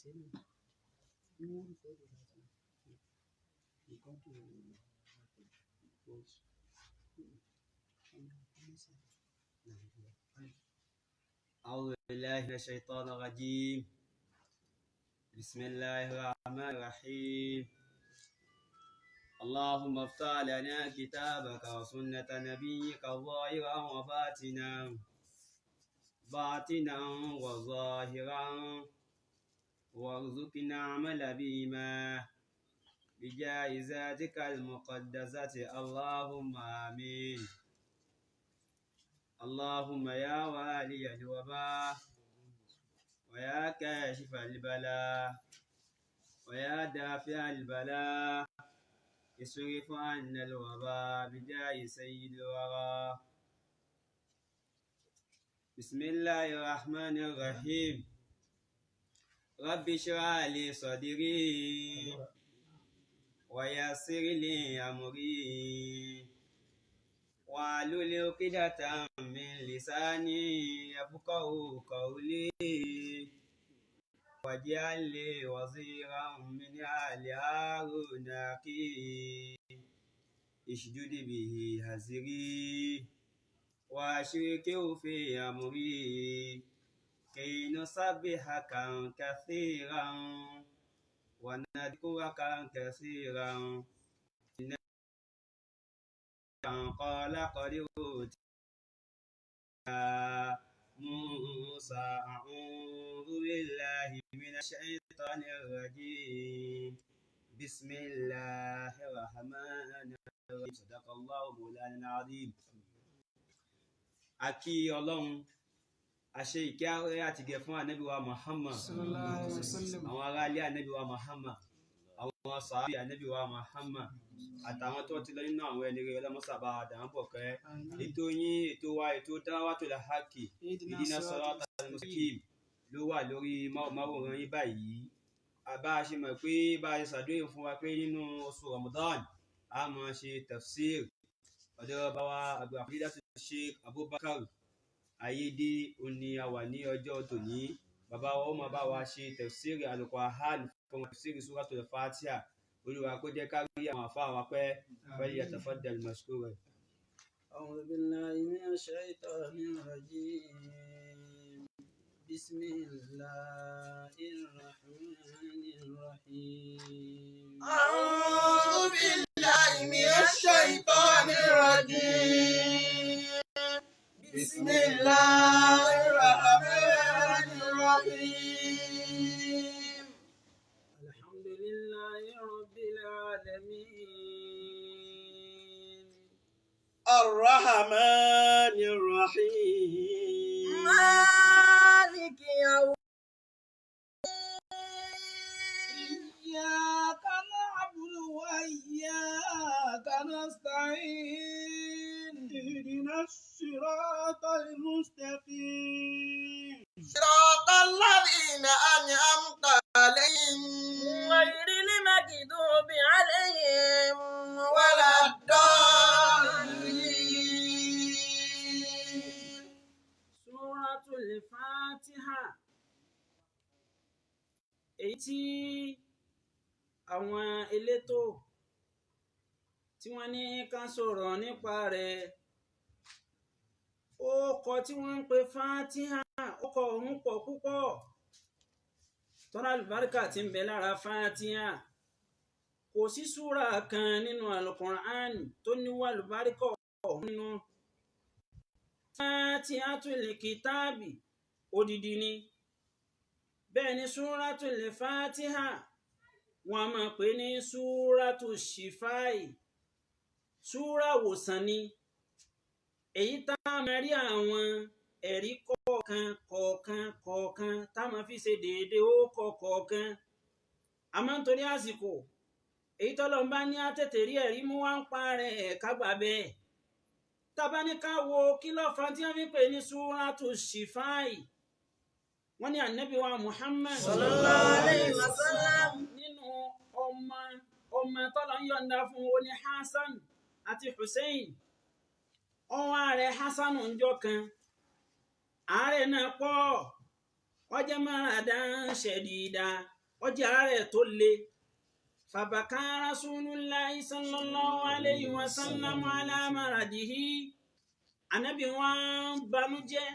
أعوذ بالله من الشيطان الرجيم. بسم الله الرحمن الرحيم. اللهم افتح لنا كتابك وسنة نبيك ظاهرا وباطنا وظاهرا وارزقنا عمل بما بجائزاتك المقدسة اللهم آمين. اللهم يا والي الوباء ويا كاشف البلاء ويا دافع البلاء اصرف عنا الوباء بجاه سيد الورى. بسم الله الرحمن الرحيم. رب اشرح لي صدري ويسر لي أمري واحلل عقدة من لساني يفقهوا قولي واجعل لي وزيرا من آل هارون أخي اشدد به أزري وأشركه في أمري كي نسبحك كثيرا ونذكرك كثيرا. قال قد أوتيت موسى. أعوذ بالله من الشيطان الرجيم. بسم الله الرحمن الرحيم. صدق الله مولانا العظيم. Akí Ọlọ́run, a ṣe ìkẹ́ àti ìgẹ̀ fún ànábì wa Muhammad sallallahu alaihi wasallam, àwọn ará ilé ànábì wa Muhammad, àwọn sàhábì ànábì wa Muhammad àtàwọn tó ti lọ nínú àwọn ẹni rere ọlọ́mọ́sàbà àdàmọ́bọ̀kẹ́. Ètò yín, ètò wa, ètò Da'watul Haqq Ihdina Siratal Mustaqim ló wà lórí máwòrán yín báyìí. Bá a ṣe mọ̀ pé bá a ṣe ṣàdéhùn fún wa pé nínú oṣù Ramadan a máa ṣe tafsir ọ̀dọ̀ bàbá wa àgbà Fadilatu Sheikh Abubakar Ayédè òní a wà ní ọjọ́ tòní. Bàbá wa ó máa bá wa ṣe tafsir Al-Qur'an fún tafsir Suratul Fatiha. Olúwa kó jẹ́ ká rí àwọn àfáà wa pẹ́. فليتفضل مشكورا. أعوذ بالله من الشيطان الرجيم. بسم الله الرحمن الرحيم. أعوذ بالله من الشيطان الرجيم. بسم الله الرحمن الرحيم. الحمد لله رب العالمين. الرحمن الرحيم. مالك يوم إياك نعبد وإياك نستعين. اهدنا الصراط المستقيم. صراط الذين أنعمت عليهم غير المغضوب عليهم ولا الضالين. سورة الفاتحة. Èyí tí àwọn elétò tí wọ́n ní ká sọ̀rọ̀ nípa rẹ̀, orúkọ tí wọ́n ń pe Fatiha, orúkọ ọ̀hún pọ̀ púpọ̀. Tọ́lá àlùbáríkà tí ń bẹ lára Fatiha, kò sí súra kan nínú Al-Qur'an tó níwà àlùbáríkà ọ̀hún nínú. Fatihatul Kitabi odidi ni. Bẹ́ẹ̀ ni Suratul Fatiha wọ́n máa pè ní Suratul Shifai, súra wòsàn ni. Èyí tá a máa rí àwọn ẹ̀rí kọ̀ọ̀kan tá a máa fi ṣe déédéé ó kọ̀ọ̀kan. Àmọ́ nítorí àsìkò, èyí tọ́lọ́run bá ní á tètè rí ẹ̀rí mú wá ń pa rẹ̀ ká gbà bẹ́ẹ̀. Tá bá ní ká wo kí ló fà tí wọ́n fi pè ní Suratul Shifai. Wọ́n ní ànábì wa Muhammad sallallahu alayhi wa sallam nínú ọmọ tọ́lọ́ ń yọ̀ǹda fún oní Hassan àti Hussein. Ọwọ́ ààrẹ Hassan ń jọ kan, ààrẹ náà pọ̀, ọjọ́ maradan ṣẹ̀dídà ọjà rẹ̀ tó le fàbàkà rasulullahi sallallahu alayhi wa sallam ala maradihi ànábì wọn banújẹ́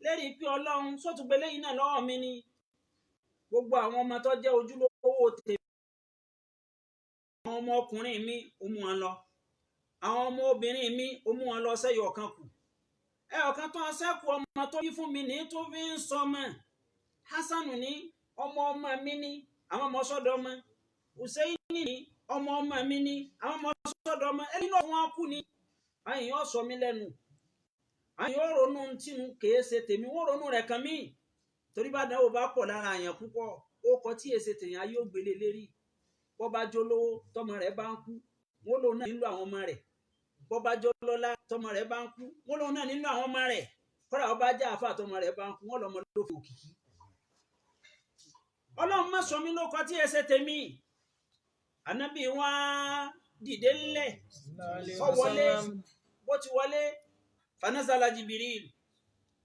lérí pé Ọlọ́run sọtúgbélé yìí náà lọ́wọ́ mi ni gbogbo àwọn ọmọ tó jẹ́ ojúlówó tèmi àwọn ọmọ ọkùnrin mi ó mú wọn lọ àwọn ọmọ obìnrin mi ó mú wọn lọ sẹ́yọ ọ̀kan kù ọ̀kan tó ṣẹ́kù ọmọ tó bí fún mi ní tó fi ń sọmọ Hasanu ní ọmọ mi ní àwọn ọmọ sọ́dọ̀ ọmọ Hùsẹ́ìnì ní ọmọ mi ní àwọn ọmọ sọ́dọ̀ ọmọ ẹni náà wọn kú ni àyìn yóò sọ mí lẹ́nu àyìn yóò ronú tí n kèé ṣe tèmi wọ́n ronú rẹ̀ kan mí torí bá dáwọ́ bá pọ̀ lára àyàn púpọ̀ ó kọ tí èsè tèèyàn ayé ó gbélé lérí bọ́ bá jó lówó tọmọ rẹ̀ bá ń kú wọ́n lòun náà nílò àwọn ọmọ rẹ̀ bọ́ bá jó lọ́lá tọmọ rẹ̀ bá ń kú wọ́n lòun náà nílò àwọn ọmọ rẹ̀ kọ́ra ọba já àfa tọmọ rẹ̀ bá ń kú wọ́n lọ́mọ ló fi òkìkí Ọlọ́run má sọ mí ló kọ tí èsè tèmi ànábì wọn dìde ńlẹ̀ ó wọlé bó ti wọlé fanazala Jibril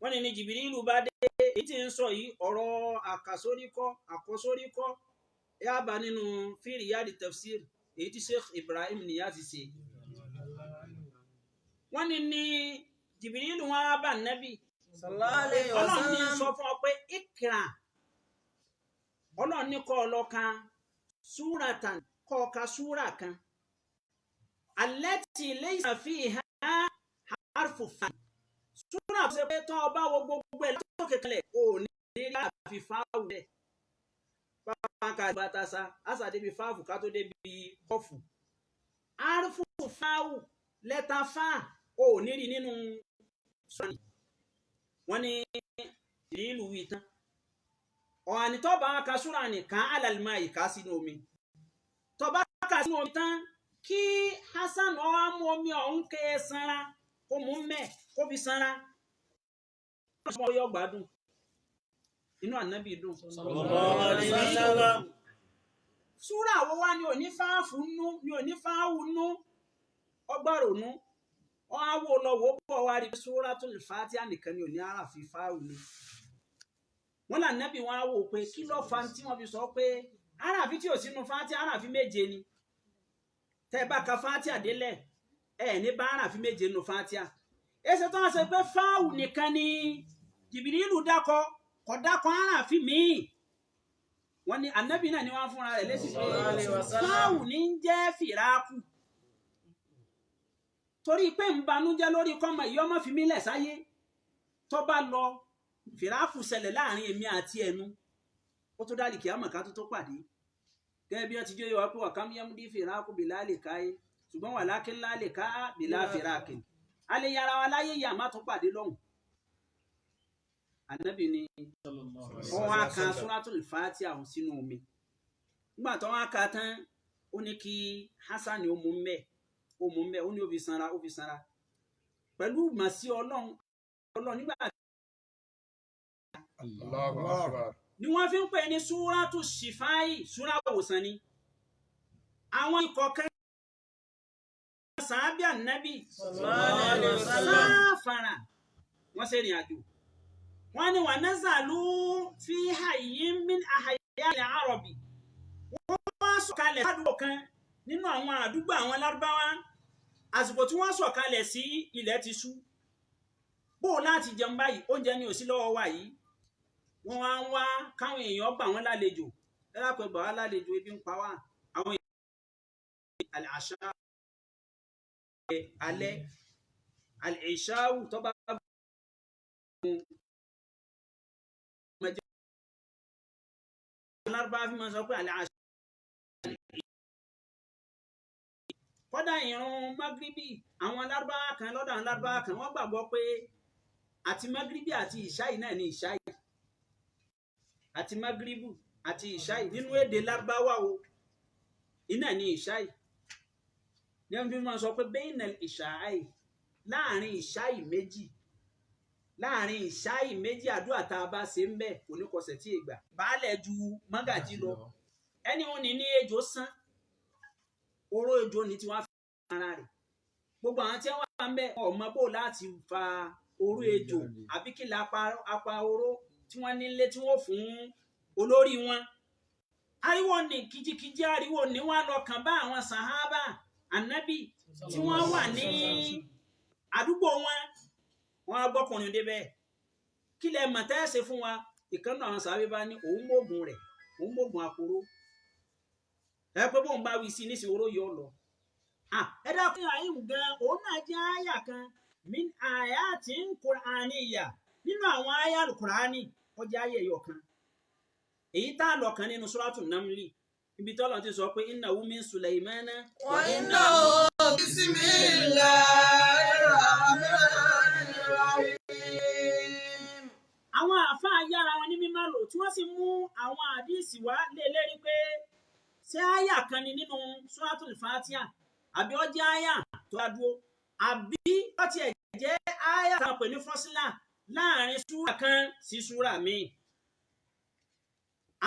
wọ́n ní Jibril bá dé èyí tí ń sọ yìí ọ̀rọ̀ àkọsóríkọ́ yába nínú fi Riyadi tafsir èyí tí Sheikh Ibrahim Niyazi ṣe wọ́n ní Jibril wọn bá nábì Ọlọ́run ní sọ fún ọ pé ikra Ọlọ́run ní kọ́ ọlọ́kan súratan kọ́ ọ̀ka súra kan allati laysa fiha harfu fa súra ṣe pé tọ́ ọba wo gbogbo ẹ̀ lọ́tọ̀kẹ̀ kalẹ̀ ò ní rí àfi fáwù rẹ̀ pàápàá bàtàṣà àṣà débi fáwù ká tó débi kọfù harfu fáwù lẹ́tà fá ò ní rí nínú sọ́ni wọ́n ní ìlú wí tán ọ̀hánì tó bá ka súra nìkan alàlùmọ́ àyíká sínú omi tó bá ka sínú omi tán kí Hasan ọ̀hún mú omi ọ̀hún ké sanra kó mú mẹ́ kó fi sanra ọmọ yọ gbádùn inú ànábì dùn súra wo wá ní òní fáàfù nú ní òní fáàwù nú ọgbàrò nú ọ̀hún àwò lọ́wọ́ bọ̀ wá rí Suratul Fatiha nìkan ní òní àràfi fáàwù ni wọ́n là nẹ́bí wọn á wò pé kí ló fa tí wọ́n fi sọ pé àràfi tí ò sínú Fatiha àràfi méje ni tẹ́ bá ka Fatiha délẹ̀ ní bá àràfi méje nínú Fatiha èsì tó wọ́n sọ pé fáwù nìkan ni Jìbìrìlù dákọ kò dákọ àràfi míì wọ́n ní ànábì náà ni wọ́n fúnra rẹ̀ lẹ́sìn pé fáwù ní ń jẹ́ fìràkù torí pé ń banújẹ́ lórí kọ́mọ ìyọ́mọ́ fi mí lẹ̀ sáyé tó bá lọ fìràkù ṣẹlẹ̀ láàrin èmi àti ẹnu ó tó dálì kí á mọ̀ ká tó pàdé gẹ́gẹ́ bí wọ́n ti jó yọ wá pé wàkàm yẹmúdí fìràkù bìlá lè káyé ṣùgbọ́n wà lákínlá lè ká bìlá fìràkì a lè yára wa láyé yà má tó pàdé lọ́hùn ànábì ni wọ́n wá kan Suratul Fatiha àwọn sínú omi nígbà tó wọ́n ka tán ó ní kí Hasan ó mú mẹ́ ó ní ó fi sanra pẹ̀lú màsí ọlọ́run nígbà ni wọ́n fi ń pè ní súrátù ṣìfáì súrà òwòsàn ni àwọn ikọ̀ kan sàábì ànábì sáfàrà wọ́n ṣe ìrìn àjò wọ́n ní wà nazalu fi hayyin min ahya'il arabi wọ́n wá sọ̀kalẹ̀ ládùúgbò kan nínú àwọn àdúgbò àwọn lárúbáwá àsìkò tí wọ́n sọ̀kalẹ̀ sí ilẹ̀ ti ṣú bó láti jẹun báyìí oúnjẹ ni ò sí lọ́wọ́ wa yìí wọ́n wá ń wá káwọn èèyàn gbà wọ́n lálejò ẹlápẹ́ gbà wá lálejò ebi ń pa wá àwọn èèyàn àṣà alẹ́ àìṣáwù tó bá lárúbá fi máa sọ pé àṣà kódà ìrun magribi àwọn lárúbá kan lọ́dọ̀ àwọn lárúbá kan wọ́n gbàgbọ́ pé àti magribi àti ìṣáì náà ni ìṣáì àti magribu àti ìṣáì nínú èdè lárúbáwá o iná ní ìṣáì ní wọ́n fi máa sọ pé bainal ìṣáì láàrin ìṣáì méjì àdúrà tá a bá ṣe ń bẹ kò ní kọsẹ̀ tí ìgbà baálẹ̀ ju mágàjí lọ ẹni wọn ní ejò sán oró ejò ní tí wọ́n fi ara rẹ̀ gbogbo àwọn tí wọ́n wà ń bẹ ọmọ bò láti fa oró ejò àbí kí la apá oró tí wọ́n nílé tí wọ́n fún olórí wọn ariwo ní kìjikìji ariwo ní wọ́n lọ kàn bá àwọn sàhábà ànábì tí wọ́n wà ní àdúgbò wọn gbọ́kùnrin débẹ̀ kí lẹ mọ̀ tẹ́ ṣe fún wa ìkan náà àwọn sàhábà bá ní òun mọ̀gùn rẹ̀ òun mọ̀gùn àkóró ẹ pé bóun bá wí sí nísìnyí oró yóò lọ ẹ dákun àyìn gan òun náà jẹ́ àyà kan min ayatin Qur'aniyya nínú àwọn àyà Al-Qur'ani ó jẹ́ àyà ẹyọ kan èyí tá a lọ kan nínú Suratul Namli ibi tọ́lọ̀ ti sọ pé innahu min Sulaymana wa innahu bismillahir rahmanir rahim. àwọn àáfàá yára wọn ní mímọ́ lò tí wọ́n sì mú àwọn àdíìsì wá lérí pé ṣé àyà kan ni nínú Suratul Fatiha àbí ó jẹ́ àyà tó dá dúró àbí ó tiẹ̀ jẹ́ àyà kan pè ní fọ́sílà láàrin súrà kan sí súrà míì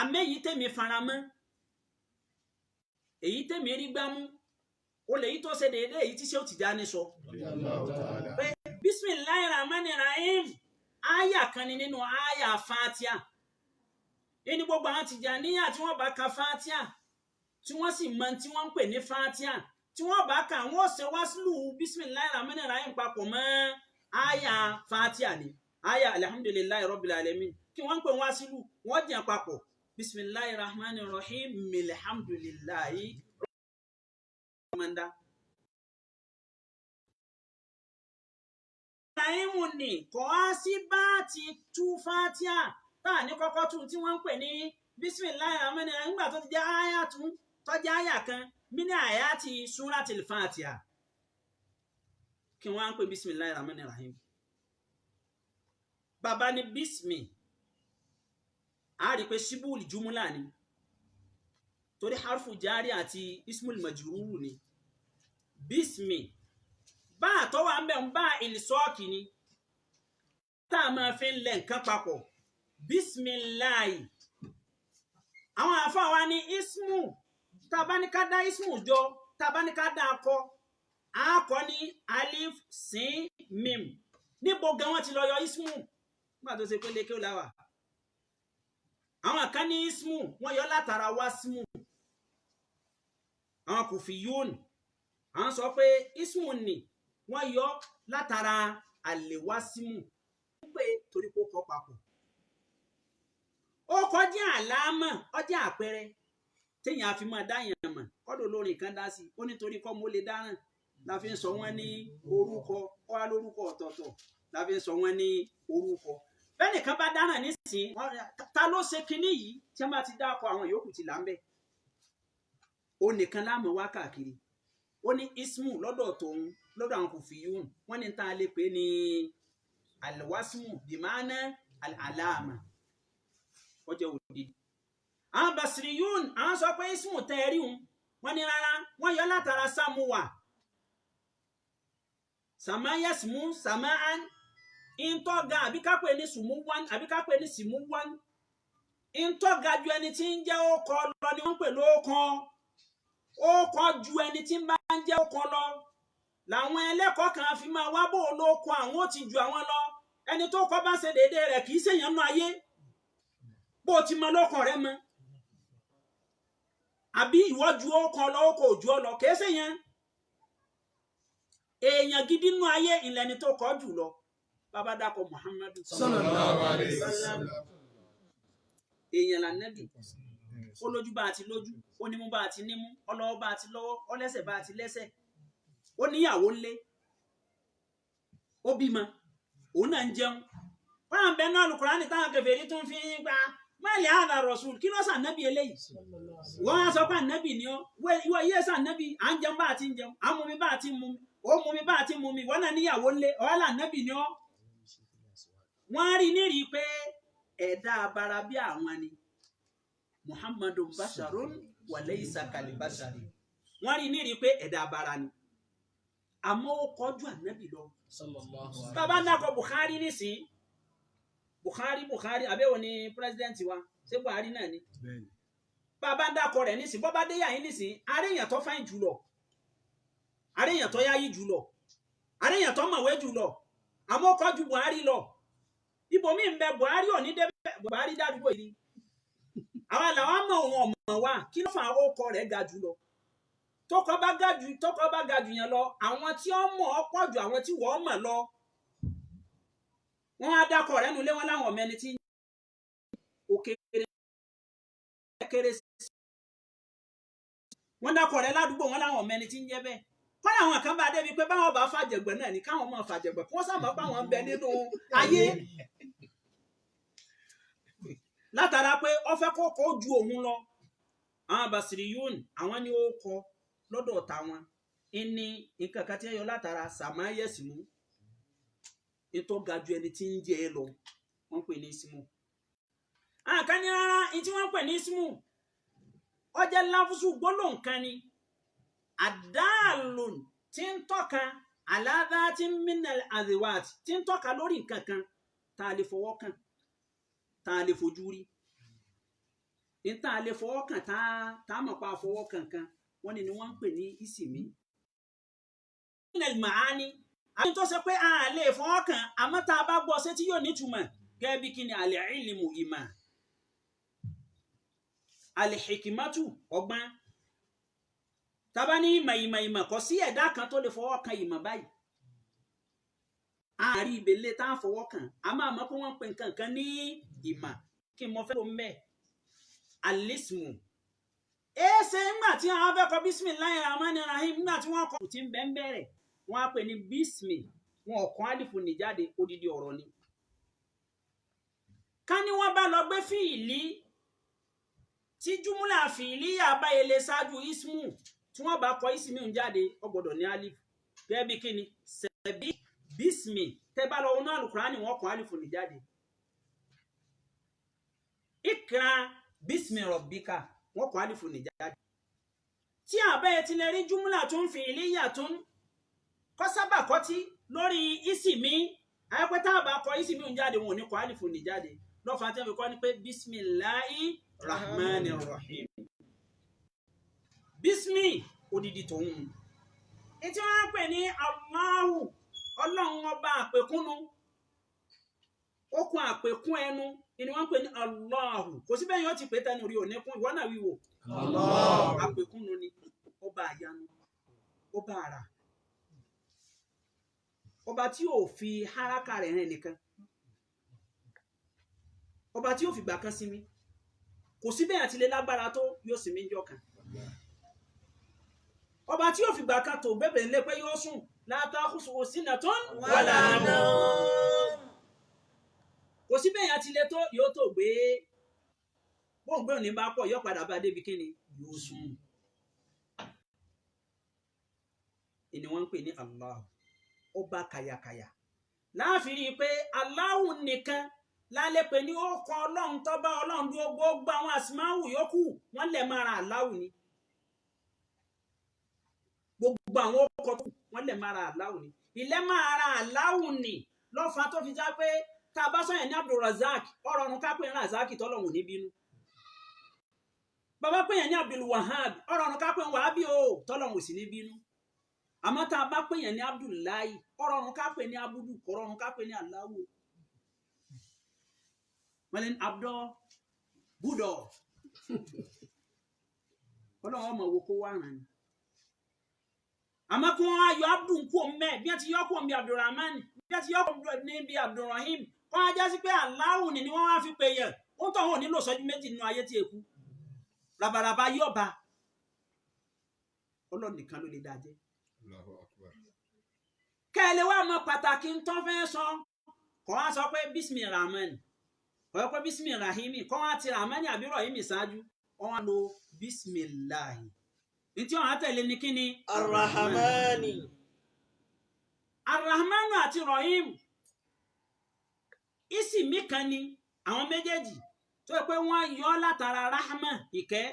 àmẹ́yìí tèmi faramọ́ èyí tèmi rí gbámú o lè yí tó ṣe déédéé èyí tí ṣé ó ti dá ní sọ pé Bismillahir Rahmanir Rahim àyà kan ni nínú àyà Fatiha ẹni gbogbo àwọn Tìjàníyà tí wọ́n bá ka Fatiha tí wọ́n sì mọ tí wọ́n ń pè ní Fatiha tí wọ́n bá ka wọ́n ṣe wásílù Bismillahir Rahmanir Rahim papọ̀ mọ́ àyà Fatiha ni àyà alhamdulillahi rabbil alamin kí wọ́n ń pè wásílù wọ́n jẹ́ papọ̀ Bismillahir Rahmanir Rahim alhamdulillahi manda Rahimu ni kò á sí bá ti tú Fatiha tá ní kọ́kọ́ tún tí wọ́n ń pè ní Bismillahir Rahmanir Rahim nígbà tó ti jẹ́ àyà tún tó jẹ́ àyà kan mini ayati Suratul Fatiha kí wọ́n á ń pè Bismillahir Rahmanir Rahim bàbá ní bísmì a rí pé ṣíbùlì jùmúlà ni torí harfu jari àti ismul majruru ni bísmì bá àtọ́wà ń bẹ̀ ń bá ìlìsọ́ọ̀kì ni tá a máa fi ń lẹ̀ nǹkan papọ̀ bísmìláì àwọn àfáà wa ní ismu tabanika dá ismu jọ tabanika dá akọ ní alif sin mim níbo gan wọn ti lọ yọ ismu nígbà tó ṣe pé lékè ó láwà àwọn kan ní ismu wọn yọ látara wasmu àwọn Kufiyun àwọn sọ pé ismu ni wọn yọ látara àlèwásímù pé torí kó kọ papọ̀ ó kọjá àlámọ̀ ọjà àpẹẹrẹ téèyàn àfi máa dáyàn mọ̀ kọ́dọ̀ olórin kan dá sí ó nítorí kọ́ mo lè dáràn la fi ń sọ wọ́n ní orúkọ ó wá lórúkọ ọ̀tọ̀ọ̀tọ̀ la fi ń sọ wọ́n ní orúkọ bẹ́ẹ̀ nìkan bá dáràn nísìnyí ta ló ṣe kinní yìí tí wọ́n bá ti dákọ àwọn yòókù ti là ń bẹ̀ ó nìkan láàmú wá káàkiri ó ní ismu lọ́dọ̀ tòun lọ́dọ̀ àwọn Kufiyun wọ́n ní tá a lè pè ní alwasmu bimana alama ọjọ́ òdìdí àwọn Basriyun àwọn sọ pé ismu tẹ́ẹ̀rí wọn ní rárá wọ́n yọ látara samuwa samayasmu samaan intọ́ga àbí kápẹ́ ní sumuwan àbí kápẹ́ ní simuwan intọ́ga ju ẹni tí ń jẹ́ ókọ lọ ni wọ́n pè ókọ ju ẹni tí ń bá ń jẹ́ ókọ lọ làwọn ẹlẹ́kọ̀ọ́ kan fi máa wá bò lóko àwọn ò ti ju àwọn lọ ẹni tó kọ́ bá ṣe déédéé rẹ̀ kì í ṣèyàn nú ayé bó ti mọ lóko rẹ̀ mọ́ àbí ìwọ ju ókọ lọ ókọ òjú ọ lọ kì í ṣèyàn èèyàn gidi nú ayé ìlẹ́ni tó kọ́ jù lọ bàbá dàpọ̀ Muhammadu sallallahu alaihi wasallam èèyàn là nẹ́bì ó lójú bá àti lójú ó nímú bá àti nímú ọlọ́wọ́ bá àti lọ́wọ́ ọlẹ́sẹ̀ bá àti lẹ́sẹ̀ ó níyàwó ńlé ó bímọ òun náà ń jẹun wọn à ń bẹ náà Al-Qur'ani táwọn kèfèrí tó ń fi gba máàlì àdà Rasul kí ló sàn nẹ́bì eléyìí wọ́n á sọ pé ànẹ́bì ni ọ́ ìwọ yíyẹ sàn nẹ́bì à ń jẹun bá àti ń jẹun à ń mumi bá àti ń mumi ó mumi bá àti ń mumi wọ́n náà níyàwó ńlé ọ̀hálà ànẹ́bì ni ọ́ wọ́n rí nírí pé ẹ̀dá abara bí àwọn ni Muhammadu basharun wa laysa kal bashari wọ́n rí nírí pé ẹ̀dá abara ni àmọ́ ó kọjú ànábì lọ bàbá dákọ̀ Buhari nísìn Buhari àbẹ́wò ni pírẹsidẹ́ǹtì wa ṣé Buhari náà ni bàbá dákọ̀ rẹ̀ nísìn bọ́bá dé yà yín nísìn àríyàn tó fáìn jùlọ àríyàn tó yáyí jùlọ àríyàn tó mọ̀wé jùlọ àmọ́ ó kọjú Buhari lọ ibòmí ń bẹ Buhari ò ní débẹ̀ Buhari dádúgbò yìí àwa làwọn mọ̀ òun ọ̀mọ̀ wa kí ló fà á orúkọ rẹ̀ ga jù lọ tọkọ bá ga jù yẹn lọ àwọn tí ó mọ̀ ọ́ pọ̀ jù àwọn tí wọ́n mọ̀ lọ wọ́n á dákọ̀ rẹ̀ nulẹ̀ wọn láwọn ọmọ ẹni tí òkè kéré wọ́n dákọ̀ rẹ̀ ládùúgbò wọn láwọn ọmọ ẹni tí ń jẹ́ bẹ́ẹ̀ kọ́ni àwọn kan bá débi pé báwọn bá fàjẹ̀gbẹ̀ náà ní káwọn máa fàjẹ̀gbẹ̀ kí wọ́n sábà bá wọn bẹ nínú ayé látara pé ó fẹ́ kọ́kọ́ ju òun lọ àwọn Basiriyun àwọn ni ó kọ lọ́dọ̀ táwọn ní nǹkan kan tí ń yọ látara sàmáyẹ̀sìmú ètò ga ju ẹni tí ń jẹ ẹ lọ wọ́n pè ní ismu àwọn kan ní rárá ní tí wọ́n pè ní ismu ó jẹ́ láfúsù gbólóhùn kan ni àdáàlùn tí ń tọ́ka aláàdá tí ń mìnàl àdìwàt tí ń tọ́ka lórí nǹkan kan tá a lè fọwọ́ kàn tá a lè fojú rí ní tá a lè fọwọ́ kàn tá a mọ̀ pa fọwọ́ kankan wọ́n ní wọ́n ń pè ní ìsìmí. mìnàl màání àti tó ṣe pé a lè fọwọ́ kàn àmọ́ tá a bá gbọ́ sétí yóò nítumọ̀ gẹ́gẹ́ bí kí ni àlẹ́ ìlìmù ìmọ̀ àlẹ́ hikimatu ọgbọ́n tàbá ní ìmọ̀ kò sí ẹ̀dá kan tó lè fọwọ́ kan ìmọ̀ báyìí àárí ìbèlè tá a fọwọ́ kan a máa mọ̀ pé wọ́n ń pè nǹkan kan ní ìmọ̀ kí n mọ fẹ́ ló ń bẹ̀ alismu èsè ńgbà tí àwọn fẹ́ kọ bismillahir rahmanir rahim ńgbà tí wọ́n kọ tí ń bẹ̀rẹ̀ wọ́n á pè ní bismi wọn ọ̀kan alifu ní jáde odidi ọ̀rọ̀ ni ká ní wọ́n bá lọ gbé fìlí tí júmúlà fìlí àbáyẹlẹ ṣáájú ismu tí wọ́n bá kọ ismi ń jáde ó gbọ́dọ̀ ní alif gẹ́gẹ́ bí kíni sẹ̀bí bísmì tẹ́ bá lọ wọnú àlùkùránì wọ́n kọ alifu ní jáde ikra bísmì rọ̀bíkà wọ́n kọ alifu ní jáde tí àbáyẹ ti lè rí júmúlà tó ń fi ìlíyà tó ń kọ́ sábà kọ́tí lórí ismi ayẹ́pẹ́ tá a bá kọ ismi ń jáde wọn ò ní kọ alifu ní jáde lọ́fà tí wọ́n fi kọ́ ni pé bismillahi rahmanir rahim bísmì odidi tòun ètí wọ́n pè ní Allahu ọlọ́run ọba àpèkúnnu okùn àpèkún ẹnu ni wọ́n pè ní Allahu kò sí bẹ́ẹ̀ yóò ti pè tẹnu rí òníkún ìwọ náà wíwò Allahu àpèkúnnu ni ọba àyanu ọba àrà ọba tí yóò fi haraka rẹ̀ rìn nìkan ọba tí yóò fi gbà kan sinmi kò sí bẹ́ẹ̀ àti lè lágbára tó yóò sinmi jọ kan ọba tí yóò fi gbà kan tó bẹ̀bẹ̀ ńlẹ̀ pé yóò sùn látàkùsù sinatun wala nawm kò sí bẹ́ẹ̀ àti lè tó yóò tó gbé bóńgbé òní bá pọ̀ yóò padà bá débi kíni yóò sùn ìní wọ́n ń pè ní Allah ọba kàyàkàyà láàfin rí i pé Allahu nìkan lálẹ́ pé ní ó kọ ọlọ́run tó bá ọlọ́run dúró gbogbo àwọn àsìmáwù yòókù wọ́n lè máa ra Allahu ni gbogbo àwọn ọkọ̀ tó wọ́n lè máa ra Allahu ni ilẹ̀ máa ra Allahu ni lọ́fà tó fi já pé tá a bá sọ̀yàn ní Abdulrazak ọ̀rọ̀ ọ̀run ká pè ní Razak tọ́lọ́run ní bínú bàbá pè yẹn ní Abdulwahab ọ̀rọ̀ ọ̀run ká pè ní Wàhábì o tọ́lọ́run sì ní bínú àmọ́ tá a bá pè yẹn ní Abdullahi ọ̀rọ̀ ọ̀run ká pè ní abudu ọ̀rọ̀ ọ̀run ká pè ní Allahu wọ́n lè ní abdọ́ búdọ̀ ọlọ́run ọmọ owó kó wà rán ni àmọ́ kí wọ́n á yọ abdul kú mẹ́ bí wọ́n ti yọ kú bí Abdulrahman bí wọ́n ti yọ kú bí Abdulrahim kọ́ ajá sí pé Allahu ni wọ́n wá fi pè yẹn ó tọ̀ wọn ò nílò sọ́jú méjì nínú ayé tí èkú rabaraba yọba ọlọ́run nìkan ló lè dájẹ́ kẹ́lẹ́ wà mọ pàtàkì ń tọ́ fẹ́ sọ kọ́ wá sọ pé bísmì rahman kọ́ pé bísmì rahimi kọ́ wá ti rahman àbí rahimi ṣáájú wọ́n wá lo bísmìláhi ní tí wọ́n á tẹ̀lé ní kíni Arrahmani. arrahmanu àti rahim ìsìmí kan ni àwọn méjèèjì tó yẹ pé wọ́n yọ látara rahma ìkẹ́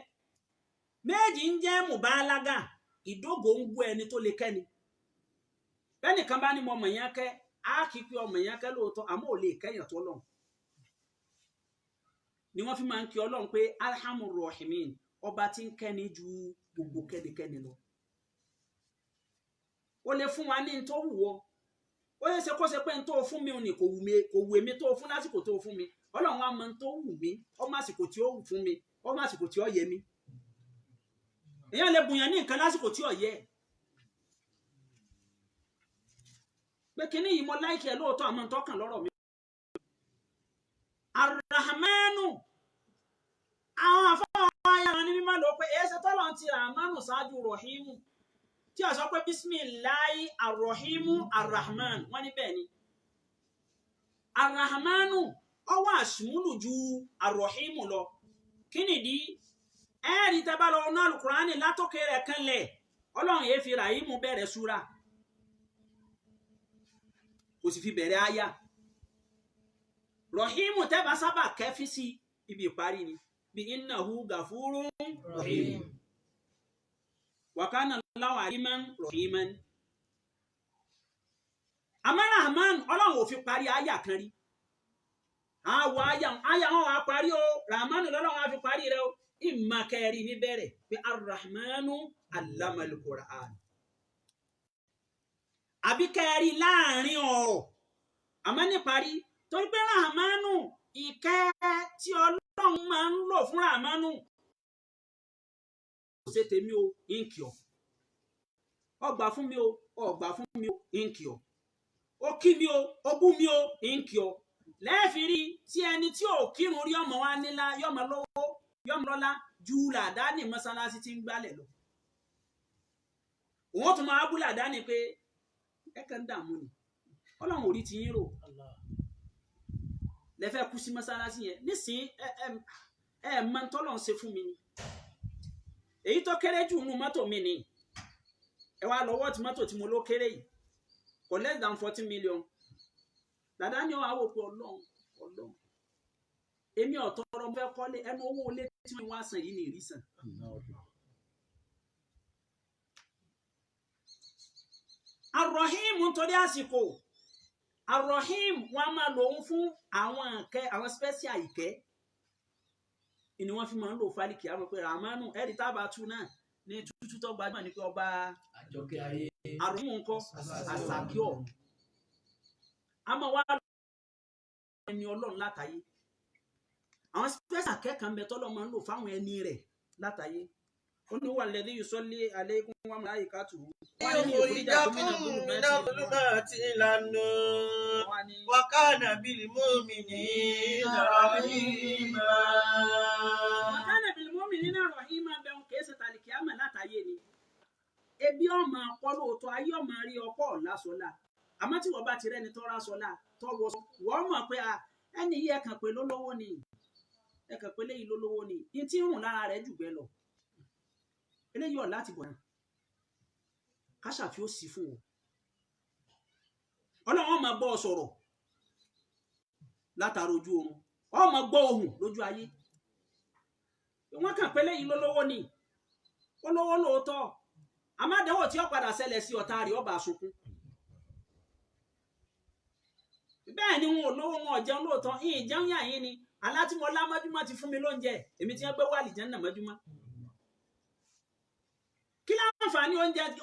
méjì ń jẹ́ mùbálágà ìdógò ń gbọ́ ẹni tó lè kẹ́ni bẹ́nìkan bá ní mọ ọmọ yẹn kẹ́ á kì í pé ọmọ yẹn kẹ́ lóòótọ́ àmọ́ ò lè kẹ́yàn tó lọ́hùn ni wọ́n fi máa ń kí ọlọ́run pé alhamur rahimin ọba tí ń kẹ́ni ju gbogbo kẹ́nikẹ́ni lọ ó lè fún wa ní n tó wù ọ́ ó yẹ ṣe kó ṣe pé n tó fún mi ò ní kò wù èmi tó fún lásìkò tó fún mi Ọlọ́run wa mọ̀ tó wù mí ọmọ àsìkò tí ó wù fún mi ọmọ àsìkò tí ó yẹ mí èèyàn lè bùyàn ní nǹkan lásìkò tí ó yẹ pé kíní yìí mo láìkì ẹ lóòótọ́ àmọ́ tó kàn lọ́rọ̀ mi. Ar-Rahmanu àwọn afọwọ́ ayára ní mímọ́ ló pé èyí ṣe tọ́lọ̀ ti Rahmanu ṣáájú Rahimu tí a sọ pé bisimilahi Ar-Rahimu Ar-Rahman wọ́n ní bẹ́ẹ̀ ni Ar-Rahmanu ọwọ́ àṣìmúlù ju Ar-Rahimu lọ kí nìdí ẹ̀rí tẹ́bá lọ náà Al-Qur'ani látòkè rẹ̀ kanlẹ̀ Ọlọ́run yẹn fi Rahimu bẹ̀rẹ̀ súra kò sì fi bẹ̀rẹ̀ àyà Rahimu tẹ́bá sábà kẹfí sí ibi ìparí ni bí innahu gafurun rahim wa kana Allahu aliman rahiman àmọ́ Rahman Ọlọ́run ò fi parí àyà kan rí àwọ̀ àyà wọn wà parí o Rahman lọ́lọ́run á fi parí rẹ̀ o ìmà kẹrì ní bẹ̀rẹ̀ pé Ar-Rahmanu allamal Qur'an àbí kẹrì láàrin ọ̀rọ̀ àmọ́ ní parí torí pé Rahmanu ìkẹ́ tí Ọlọ́run máa ń lò fún Rahmanu kò ṣe tèmi o ìǹkì ọ ọgbà fún mi o ọgbà fún mi o ìǹkì ọ ó kí mi o ó bú mi o ìǹkì ọ lẹ́ẹ̀fìrí tí ẹni tí ò kírun rí ọmọ wa nílá yọmọ lówó yọmọ lọ́lá ju làdáni mọ́sálásí tí ń gbálẹ̀ lọ òun tún máa bú làdáni pé ẹ̀kẹ́ ń dààmú ni Ọlọ́run ò rí ti yín rò lẹ́fẹ́ kú sí mọ́sálásí yẹn nísìn ẹ mọ̀ tọ́lọ́run ṣe fún mi ni èyí tó kéré jù nínú mọ́tò mi ni ẹ wá lọ́wọ́ tí mọ́tò tí mo ló kéré yìí for less than 40 million dàdá ni wàá wò pé Ọlọ́run èmi ọ̀tọ̀ọ̀rọ̀ fẹ́ kọ́lé ẹnu owó ilé tí wọ́n wá san yìí ní ìrísàn. Ar-Rahim nítorí àsìkò Ar-Rahim wọn máa lò ó fún àwọn special ìkẹ́ ni wọ́n fi máa ń lò fálíkì àwọn pé Rahmanu ẹ̀rí tábà tú náà ní tútú tó gbajúmọ̀ ní pé ọba àjọkẹ́ ayé Ar-Rahim nǹkan àsàkí ọ̀run àmọ́ wá ẹni Ọlọ́run látàyé àwọn special kẹ́kàn bẹ tọ́lọ́ máa ń lò fáwọn ẹni rẹ̀ látàyé ó ní wà lẹ́dí yusalli alaykum wa malaikatuhu wa kana bil mu'minina rahima. Wa kana bil mu'minina rahima bẹ́ẹ̀ kìí ṣe tàlìkì àmọ́ látàyé ni ebi ọmọ ọpọlọ́ọ̀tọ̀ ayé ọmọ rí ọkọ̀ lásọ̀lá àmọ́ tí wọ́n bá ti rẹ́ni tọ́ra sọ́lá tọ́wọ́ wọ́n mọ̀ pé ẹni yìí ẹ̀kàn pé lólówó ni ẹ̀kàn pé léyìí lólówó ni ní tí ń rùn lára rẹ̀ jù bẹ́ẹ̀ lọ eléyìí ọ̀ láti bọ̀ náà káṣàfi ó sì fún wọn Ọlọ́run máa bọ́ ọ sọ̀rọ̀ látara ojú oorun ọ máa gbọ́ ohùn lójú ayé wọ́n kàn pé léyìí lólówó ni olówó lóòótọ́ àmàdánwò tí ó padà ṣẹlẹ̀ sí ọ̀tá rẹ̀ ọba àsunkún bẹ́ẹ̀ ni wọn ò lówó wọn ò jẹun lóòótọ́ ìyìn jẹun yà yín ni alátìmọ́lá mọ́júmọ́ ti fún mi lóúnjẹ èmi tí wọ́n gbé wà lìjẹ́ nà mọ́júmọ́ kí láǹfààní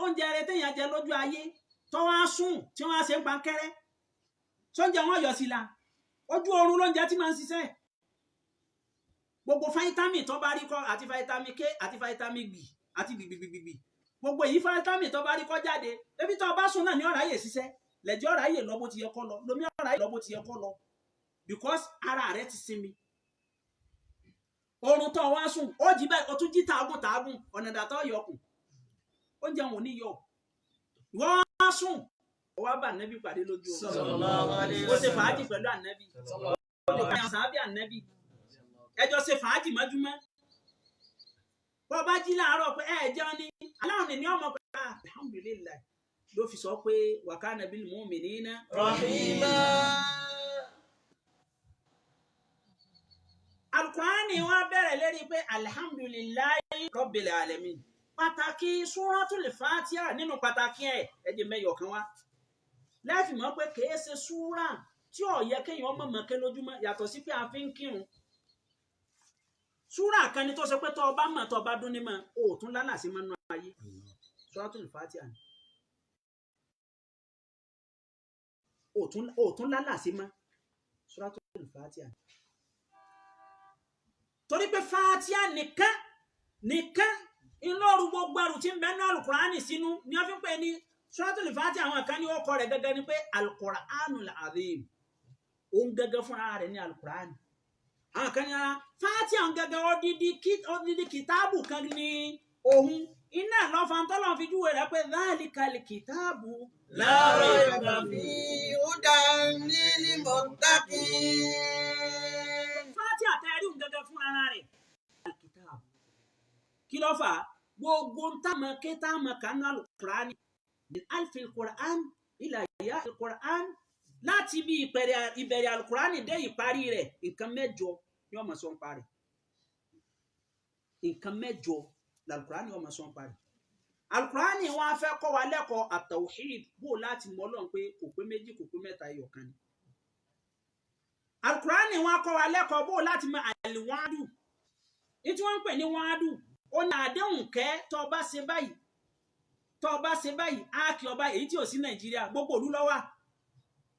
oúnjẹ rẹ téèyàn jẹ lójú ayé tó wá sùn tí wọ́n á ṣe ń pankẹ́rẹ́ sóúnjẹ wọn yọ sí la ojú oorun lóúnjẹ tí máa ń ṣiṣẹ́ gbogbo fáítámì tó bá rí kọ́ àti fáítámì K àti fáítámì B àti gbìgbìgbìgbì gbogbo èyí fáítámì tó bá rí kọ́ jáde ebi tó bá sùn náà ní ọ̀ráyè ṣiṣẹ́ lẹ́jọ́ ọ̀ráyè lọ bó ti yẹ kọ́ lọ lómi ọ̀ráyè lọ bó ti yẹ kọ́ lọ because ara rẹ ti sinmi oorun tó wá sùn ó jí báyìí ó tún jí tààgùn ọ̀nà ìdàtọ̀ yọkùn oúnjẹ wọn ò ní yọ wọ́n wá sùn ó wá bá ànábì pàdé lójú oorun ó ṣe fàájì pẹ̀lú ànábì ó lè kàyàn sáábì ànábì ẹjọ́ ṣe fàájì mọ́júmọ́ bọ́ bá jí láàárọ̀ pé jẹun ní aláwọn ènìyàn ọmọ pé alhamdulillah ló fi sọ pé wa kana bil mu'minina rahima. Al-Qur'ani wá bẹ̀rẹ̀ lérí pé alhamdulillahi rabbil alamin pàtàkì Suratul Fatiha nínú pàtàkì ẹjẹ mẹ́yọ̀ kan wá lẹ́fì mọ́ pé kìí ṣe súrà tí ó yẹ kéèyàn ọmọ mọ̀kẹ́ lójúmọ́ yàtọ̀ sí pé a fi ń kírun súrà kan ni tó ṣe pé tó ọba mọ̀ tó ọba dún ní mọ̀ ó tún lálàsí mọ́ nínú ayé Suratul Fatiha ni ó tún lálàsí mọ́ Suratul Fatiha ni torí pé Fatiha nìkan ìlọrù gbogbo ẹrù tí ń bẹ ní alukurani sínú ni wọ́n fi ń pè ní Suratul Fatiha. Àwọn kan ní ọkọ rẹ̀ gẹ́gẹ́ ni pé Al-Qur'anul Azim, òun gẹ́gẹ́ fúnra rẹ̀ ní alukurani. àwọn kan ní ara Fatiha gẹ́gẹ́ odidi kìtáàbù kan ní ohun iná lọ́fà tọ́lọ̀ fi júwe rẹ̀ pé dhalikal kìtáàbù la rayba fihi hudan lil muttaqin. Fatiha tẹ́rí gẹ́gẹ́ fúnra rẹ̀ kìtáàbù. kí ló fà gbogbo táwọn kétáàmù kanú alukurani min alfil Qur'an ila ya'il Qur'an, láti bí ìbẹ̀rẹ̀ alukurani dé ìparí rẹ̀ nǹkan mẹ́jọ yóò máa sọ ń parí. nǹkan mẹ́jọ l'alukurani yóò máa sọ ń parí. alukurani wọn á fẹ́ kọ́ wa lẹ́kọ̀ọ́ at-tawhid, bó láti mọ̀ Ọlọ́run pé kò pé méjì kò pé mẹ́ta ẹyọ kan ni. alukurani wọn á kọ́ wa lẹ́kọ̀ọ́ bó láti mọ̀ àlìwádù. ní tí wọ́n ń pè ní wádù, ó ní àdéhùn kẹ́ tó bá ṣe báyìí á kí ọba, èyí tí ò sí Nàìjíríà, gbogbo òlú ló wà,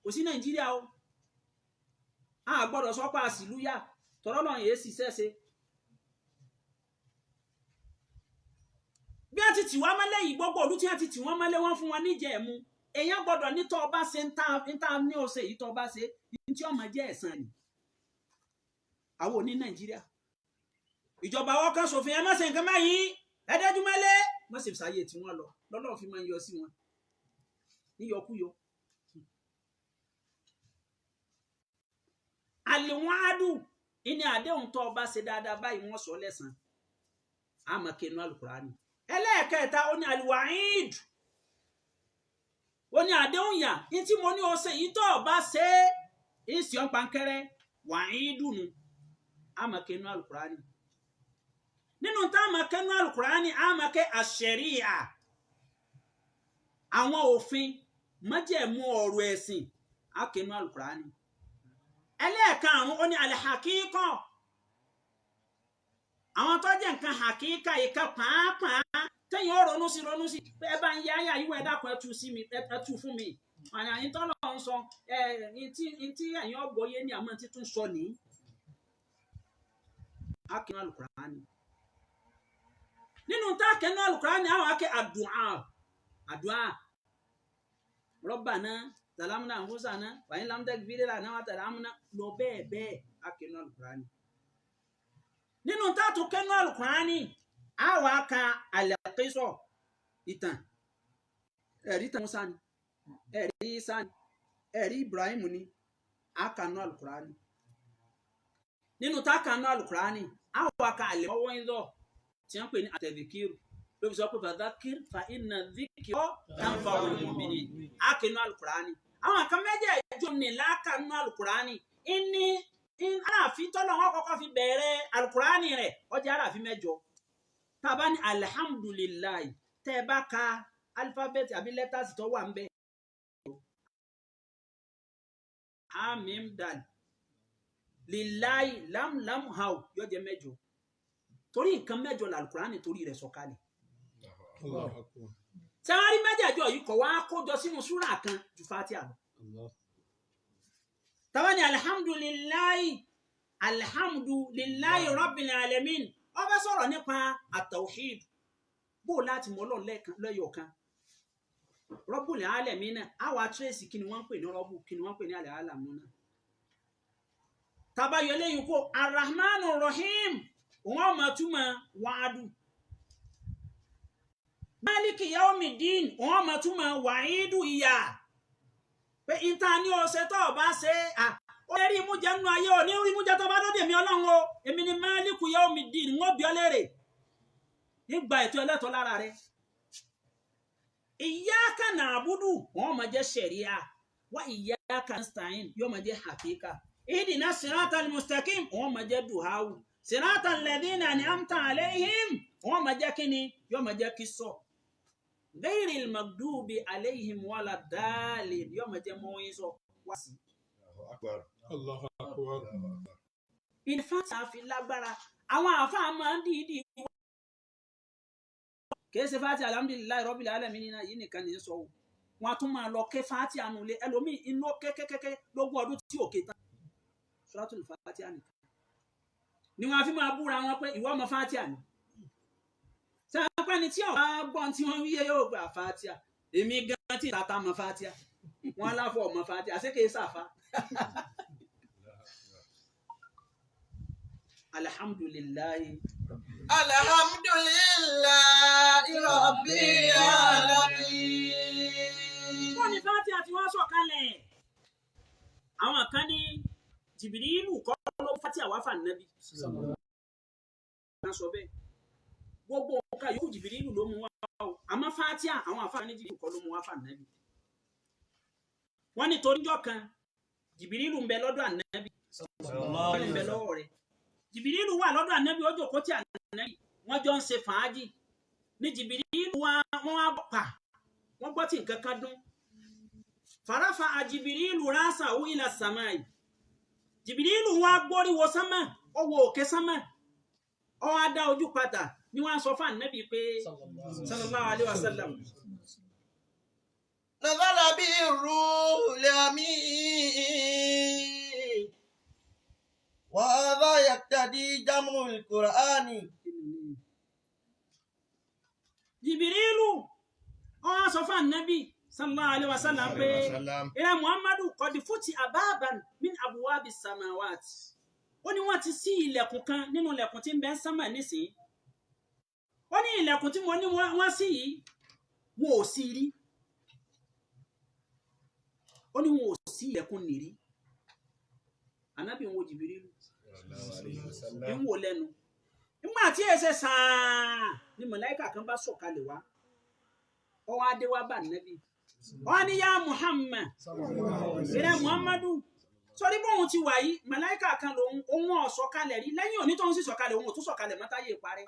kò sí Nàìjíríà o. a gbọ́dọ̀ sọ pé àsìlúyà tọrọ náà yéé sì sẹ́sẹ́. bí wọ́n ti tì wá mọ́lẹ̀ yìí, gbogbo òlú tí wọ́n ti tì wọ́n mọ́lẹ̀ wọ́n fún wọn níjẹ̀ ẹ̀mú. èèyàn gbọ́dọ̀ ní tó bá ṣe ń ta ní ọ̀sẹ̀ yìí tó bá ṣe ní tí ọmọ jẹ́ ẹ̀san ni. àwọn òní Nàìjíríà ìjọba wọn kan ṣòfin ẹ má ṣe nǹkan báyìí, ẹ dẹ́jú mọ́lẹ̀ má ṣe ṣàyè tí wọ́n lọ lọ́lọ́run fi máa ń yọ sí wọn níyọkúyọ. àlìwádù ìní àdéhùn tó bá ṣe dáadáa báyìí wọ́n sọ lẹ́san. àmọ́ kẹnu alukurani. ẹlẹ́ẹ̀kẹta ó ní àlìwáìd, ó ní àdéhùn yà ní tí mo ní o ṣe yìí tó bá ṣe ìsì ọ̀pánkẹ́rẹ́ wàhídù nù. àmọ́ kẹnu alukurani. nínú tá àmọ́ kẹnu alukurani àmọ́ kẹ àṣẹríà, àwọn òfin májẹ̀mú ọ̀rọ̀ ẹ̀sìn àkẹnu alukurani. ẹlẹ́ẹ̀karùn-ún ó ní alihakíkọ́, àwọn tó jẹ́ nǹkan hakíkà ìka pàápàá tẹ́yìn ó ronú sí pé ẹ bá ń yá yà yíwọ̀ ẹ̀dá kan ẹ tú fún mi. àyìn tọ́lọ̀ ń sọ tí ẹ̀yìn ọgbọ̀yé ní àmọ́ títún sọ ní akẹ́nu alukurani. nínú tá akẹ́nu alukurani àwọn akẹ́ àdúà Rabbana zalamna anfusana wa in lam taghfir lana wa tarhamna, lọ bẹ́ẹ̀ akẹ́nu alukurani. nínú tá tó kẹ́nu alukurani àwọn aka al-qisas, ìtàn. ẹ̀rí tàn Musa ni, ẹ̀rí Isa ni, ẹ̀rí Ibrahim ni, akanu alukurani. nínú tá kanu alukurani àwọn aka àlẹ́mọ́wọ́ ìzọ tí wọ́n pè ní àtẹ̀dìkìrù, ló fi sọ pé fadhakir fa inna dhikra tanfa'ul mu'minin, akanu alukurani. àwọn kan mẹ́jẹ̀ẹ̀jọ ní lákanu alukurani. aláàfin tọ́lọ̀ wọn kọ́kọ́ fi bẹ̀rẹ̀ alukurani rẹ̀ ọjà aláàfin mẹ́jọ. tàbá ní alihamudulilayi tẹ́ ẹ bá ka alifábẹ́ẹ̀tì àbí lẹ́tàsì tó wà ń bẹ̀. amim dal lilayi lam hau yóò jẹ́ mẹ́jọ. torí nǹkan mẹ́jọ làlùkùránì torí rẹ̀ sọ̀kalẹ̀. sẹ́wárí mẹ́jẹ̀ẹ̀jọ yìí kọ̀ wá kójọ sínú súrà kan ju Fatiha lọ. tàbá ní alhamdulilayi rabbil alamin, ó bá sọ̀rọ̀ nípa at-tawhid, bó láti mọ̀ Ọlọ́run lẹ́yọ̀kan. Rabbul alamin náà á wá tírèsì kí ni wọ́n ń pè ní rọ́bù, kí ni wọ́n ń pè ní al-alamuna. tàbáyọ lẹ́yìn kó arrahmanu rahim, wọ́n mọ̀ túmọ̀ wàádù. maliki yawmiddin, wọ́n mọ̀ túmọ̀ wàídù ìyà. pé ìta ní ọ̀sẹ̀ tó bá ṣe ó rí ìmújẹ nínú ayé ò ní rí ìmújẹ tó bá dọ́dẹ̀ mi Ọlọ́run o, èmi ni Maliku Yawmiddin, wọ́n bí ọ léèrè nígbà ètò ẹlẹ́tọ̀ lára rẹ̀. Iyyaka na'budu wọ́n máa jẹ́ ṣẹ̀ríà, wa iyyaka nasta'in yóò máa jẹ́ hakika. Ihdina siratal mustaqim wọ́n máa jẹ́ duhawu. Siratal ladhina an'amta alayhim wọ́n máa jẹ́ kíni, yóò máa jẹ́ kíso. Ghayril maghdubi alayhim wala dhalin yóò máa jẹ́ mọ́wíńsọ wá sí. Allahu Akbar. Ìfàtà fi lágbára àwọn àfáà máa ń dìídì kìí ṣe Fatiha alhamdulillahi rabbil alamin yìí nìkan ní sọ wọn tún máa lọ ké Fatiha nulẹ̀ ẹlòmíì inú kékékéké lógún ọdún tí òkè tán Suratul Fatiha nìkan. ni wọ́n fi máa búra wọn pé ìwọ ọmọ Fátíà ni sápá ni tí ọba gbọ́n tí wọ́n wíyé yóò gba Fátíà èmi gan tí tata mọ Fátíà wọn aláfọ ọmọ Fátíà àṣekè sàfà. alhamdulillahi rabbil alamin. wọ́n ní Fátíà tí wọ́n sọ̀kalẹ̀ àwọn kan ní Jìbìrìlù kọ́ ló Fátíà wá fà Nábì sọ bẹ́ẹ̀ gbogbo nǹkan yòókù Jìbìrìlù ló mú wá o àmọ́ Fátíà àwọn àfáà ní Jìbìrìlù kọ́ ló mú wá fà Nábì. wọ́n ní toríjọ́ kan Jìbìrìlù ń bẹ lọ́dọ̀ Ànábì ń bẹ lọ́wọ́ rẹ̀ Jìbìrìlù wà lọ́dọ̀ Ànábì ó jókòó tí Ànábì wọ́n jọ ń ṣe fàájì ní Jìbìrìlù wọ́n wá pa wọ́n gbọ́ tí nǹkan kan dún farafa Jìbìrìlù rasahu ila samai Jìbìrìlù wá gbórí wo sánmà ó wo òkè sánmà ó wá dá ojú padà ni wọ́n sọ fún Ànábì pé sallallahu alaihi wasallam nazala bi ruhul amin wa hadha yaqtadi jam'ul qur'ani. Jìbìrìlù ó wá sọ fún Ànábì sallallahu alaihi wasallam pé ila Muhammadu qad futi ababan min abwabi samawat ó ní wọ́n ti ṣí ilẹ̀kùn kan nínú ilẹ̀kùn tí ń bẹ sánmà nísìn ó ní ilẹ̀kùn tí mo ní wọ́n ṣí yìí wọn ò sí rí ó ní wọn ò sí ilẹ̀kùn nìrí Ànábì wọn Jìbìrìlù ń wò lẹ́nu nígbà tí èsè sàá ni màláíkà kan bá sọ̀kalẹ̀ wá ó wá dé wá bá Ànábì ó ní ya Muhammad ìrẹ́ Muhammadu sọrí bóun ti wà yìí màláíkà kan lòun òun ò sọ̀kalẹ̀ rí lẹ́yìn òní tó ń sì sọ̀kalẹ̀ òun ò tún sọ̀kalẹ̀ mọ́ táyé parẹ́